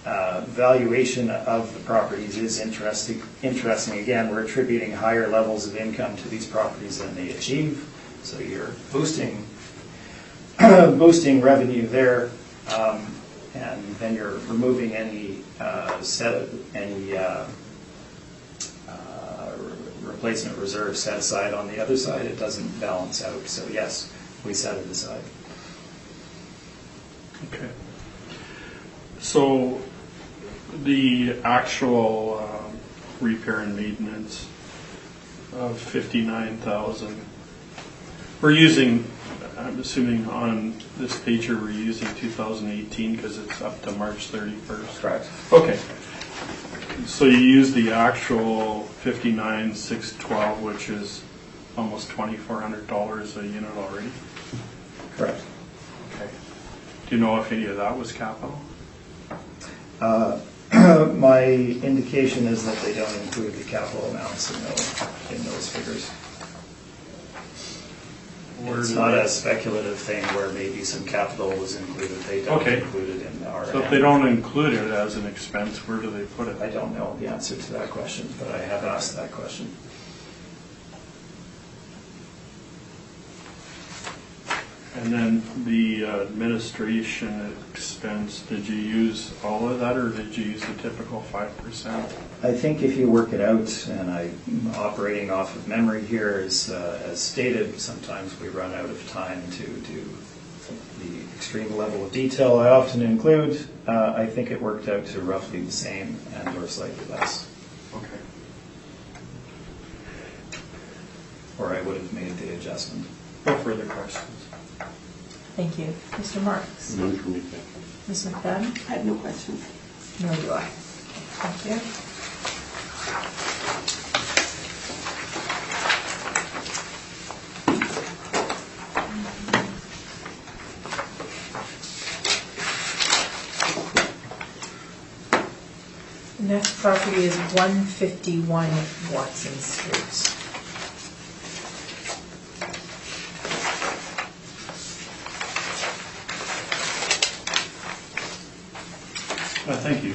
valuation of the properties is interesting. Again, we're attributing higher levels of income to these properties than they achieve. So you're boosting revenue there, and then you're removing any replacement reserve set aside on the other side. It doesn't balance out. So yes, we set it aside. Okay. So the actual repair and maintenance of 59,000. We're using, I'm assuming on this page here we're using 2018 because it's up to March 31st. Correct. Okay. So you use the actual 59,612, which is almost $2,400 a unit already? Correct. Okay. Do you know if any of that was capital? My indication is that they don't include the capital amounts in those figures. It's not a speculative thing where maybe some capital was included. They don't include it in our. So if they don't include it as an expense, where do they put it? I don't know the answer to that question, but I have asked that question. And then the administration expense, did you use all of that, or did you use the typical 5%? I think if you work it out, and I'm operating off of memory here, as stated, sometimes we run out of time to do the extreme level of detail I often include. I think it worked out to roughly the same and or slightly less. Okay. Or I would have made the adjustment. No further questions. Thank you. Mr. Marks? None for me, thank you. Ms. McFadden? I have no questions. Nor do I. Thank you. The next property is 151 Watson Street. Thank you.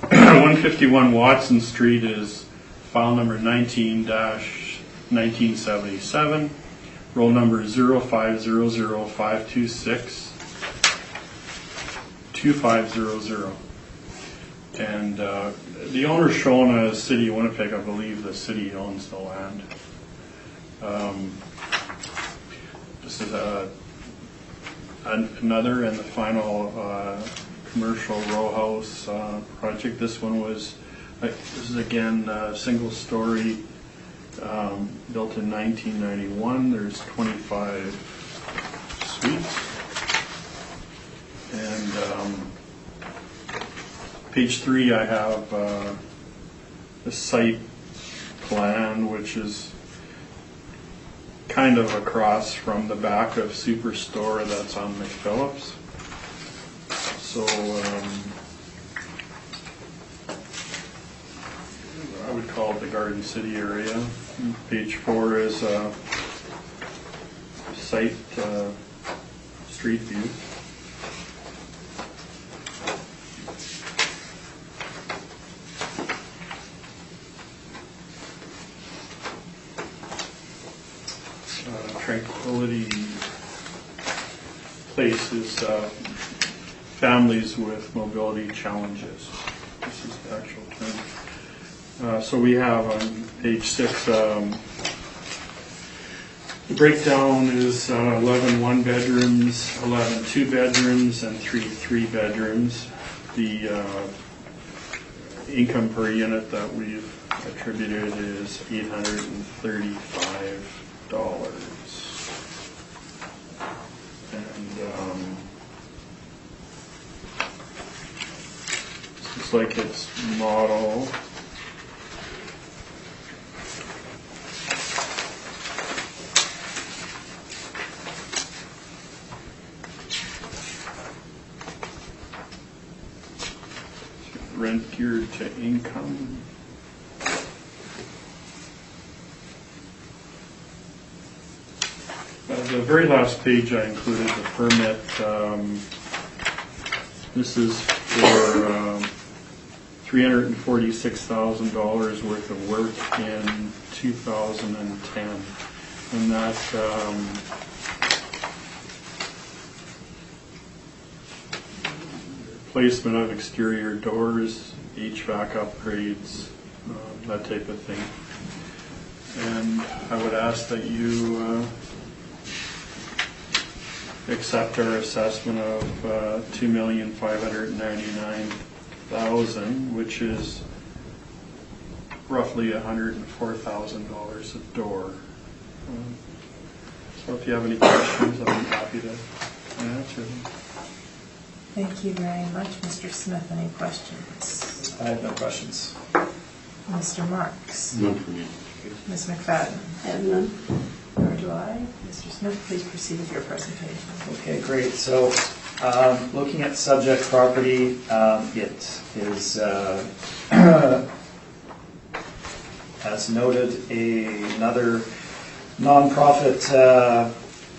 151 Watson Street is file number 19-1977, roll number 0500526-2500. And the owner shown as City of Winnipeg. I believe the city owns the land. This is another and the final commercial row house project. This one was, this is again single story, built in 1991. There's 25 suites. And page 3 I have the site plan, which is kind of across from the back of Superstore that's on McPhillips. So I would call it the Garden City area. Page 4 is site street view. Tranquility Place is families with mobility challenges. This is the actual term. So we have on page 6, the breakdown is 11 one-bedrooms, 11 two-bedrooms, and 3 three-bedrooms. The income per unit that we've attributed is $835. And looks like it's model. Rent geared to income. The very last page I included the permit. This is for $346,000 worth of work in 2010, and that replacement of exterior doors, HVAC upgrades, that type of thing. And I would ask that you accept our assessment of $2,599,000, which is roughly $104,000 a door. So if you have any questions, I'll be happy to answer them. Thank you very much, Mr. Smith. Any questions? I have no questions. Mr. Marks? None for me. Ms. McFadden? I have none. Nor do I. Mr. Smith, please proceed with your presentation. Okay, great. So, looking at subject property, it is, as noted, another nonprofit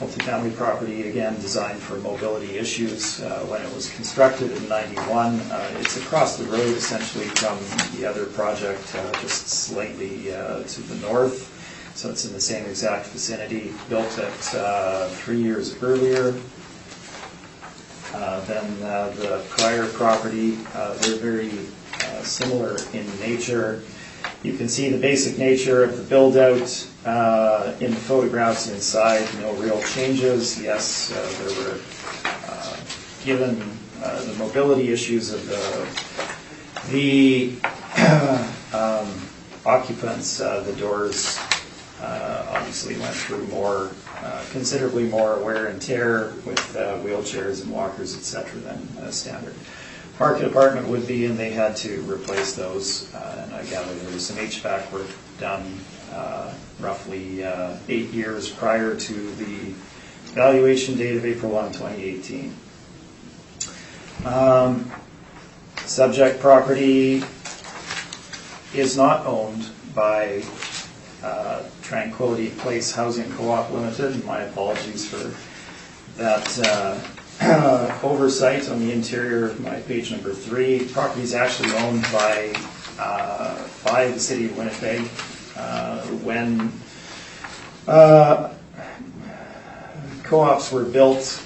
multifamily property, again designed for mobility issues. When it was constructed in '91, it's across the road essentially from the other project, just slightly to the north. So it's in the same exact vicinity, built at 3 years earlier than the prior property. They're very similar in nature. You can see the basic nature of the build-out in the photographs inside, no real changes. Yes, there were, given the mobility issues of the occupants, the doors obviously went through considerably more wear and tear with wheelchairs and walkers, etc., than standard market apartment would be, and they had to replace those. And I gather there was some HVAC work done roughly 8 years prior to the valuation date of April 1, 2018. Subject property is not owned by Tranquility Place Housing Co-op Limited. My apologies for that oversight on the interior of my page number 3. Property is actually owned by the city of Winnipeg. When co-ops were built,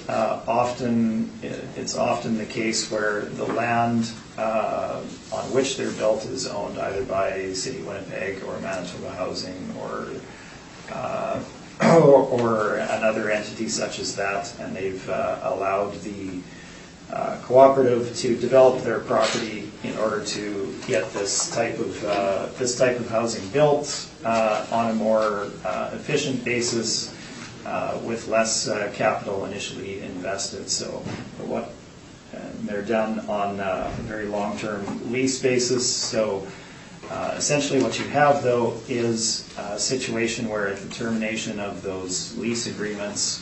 it's often the case where the land on which they're built is owned either by City of Winnipeg or Manitoba Housing or another entity such as that, and they've allowed the cooperative to develop their property in order to get this type of housing built on a more efficient basis with less capital initially invested. So they're done on a very long-term lease basis. So essentially what you have, though, is a situation where at the termination of those lease agreements,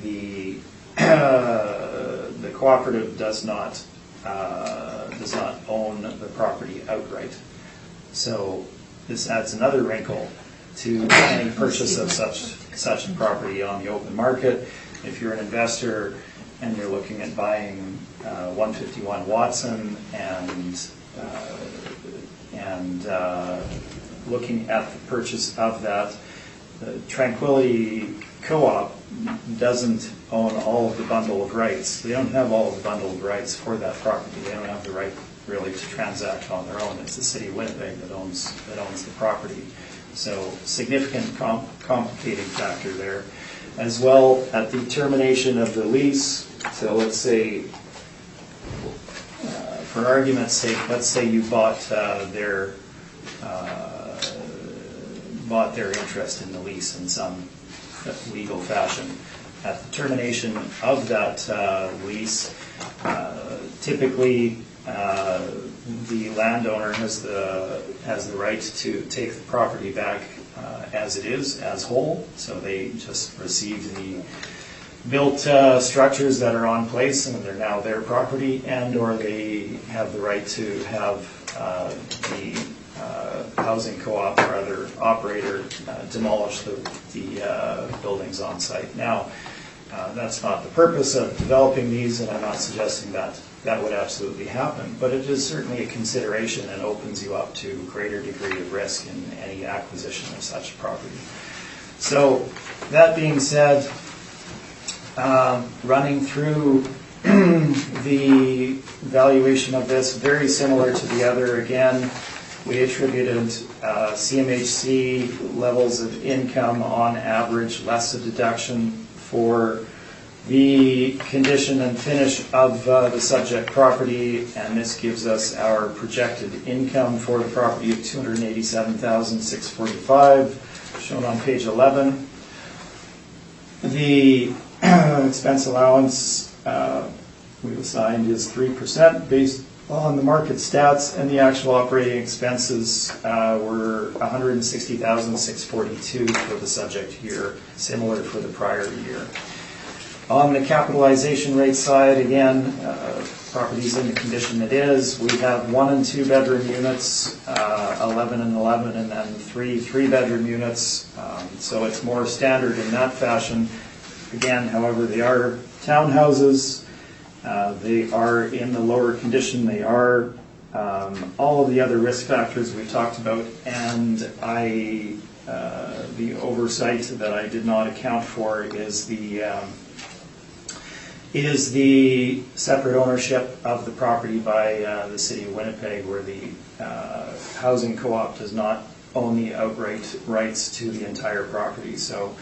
the cooperative does not own the property outright. So this adds another wrinkle to any purchase of such a property on the open market. If you're an investor and you're looking at buying 151 Watson and looking at the purchase of that, the Tranquility Co-op doesn't own all of the bundle of rights. They don't have all of the bundle of rights for that property. They don't have the right really to transact on their own. It's the City of Winnipeg that owns the property. So significant complicating factor there. As well, at the termination of the lease, so let's say, for argument's sake, let's say you bought their interest in the lease in some legal fashion. At the termination of that lease, typically the landowner has the right to take the property back as it is, as whole. So they just receive the built structures that are on place and they're now their property, and or they have the right to have the housing co-op or other operator demolish the buildings on site. Now, that's not the purpose of developing these, and I'm not suggesting that would absolutely happen, but it is certainly a consideration and opens you up to a greater degree of risk in any acquisition of such property. So, that being said, running through the valuation of this, very similar to the other. Again, we attributed CMHC levels of income on average, less a deduction for the condition and finish of the subject property, and this gives us our projected income for the property of $287,645, shown on page 11. The expense allowance we've assigned is 3% based on the market stats, and the actual operating expenses were $160,642 for the subject year, similar for the prior year. On the capitalization rate side, again, properties in the condition it is. We have 1 and 2 bedroom units, 11 and 11, and then 3 3-bedroom units. So it's more standard in that fashion. Again, however, they are townhouses. They are in the lower condition. They are all of the other risk factors we talked about, and the oversight that I did not account for is the separate ownership of the property by the City of Winnipeg, where the housing co-op does not own the outright rights to the entire property. So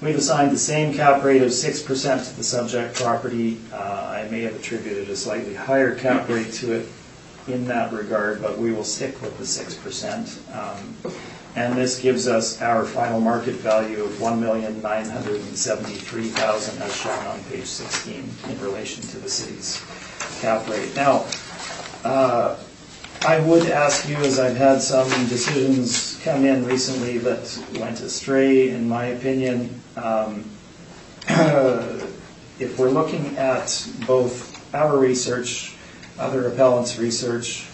we've assigned the same cap rate of 6% to the subject property. I may have attributed a slightly higher cap rate to it in that regard, but we will stick with the 6%. And this gives us our final market value of $1,973,000 as shown on page 16 in relation to the city's cap rate. Now, I would ask you, as I've had some decisions come in recently that went astray, in my opinion, if we're looking at both our research, other appellants' research,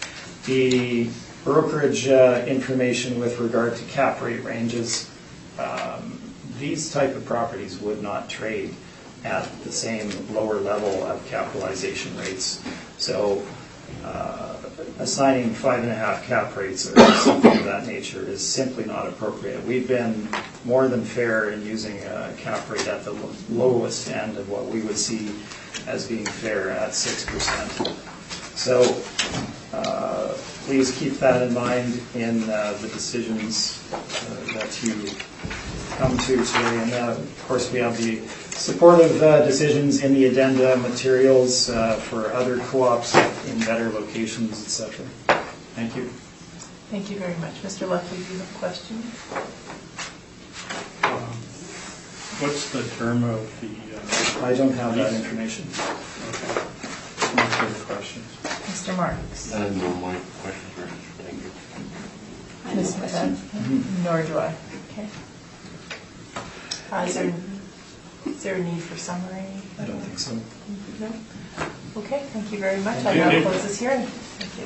the brokerage information with regard to cap rate ranges, these type of properties would not trade at the same lower level of capitalization rates. So assigning 5.5 cap rates or something of that nature is simply not appropriate. We've been more than fair in using a cap rate at the lowest end of what we would see as being fair at 6%. So please keep that in mind in the decisions that you come to today. And of course, we have the supportive decisions in the addenda materials for other co-ops in better locations, etc. Thank you. Thank you very much. Mr. Lefley, do you have a question? What's the term of the? I don't have that information. No further questions. Mr. Marks? No, my questions are answered. Thank you. Ms. Smith? Nor do I. Okay. Is there a need for summary? I don't think so. No? Okay, thank you very much. I Thank now you. close this hearing. Thank you.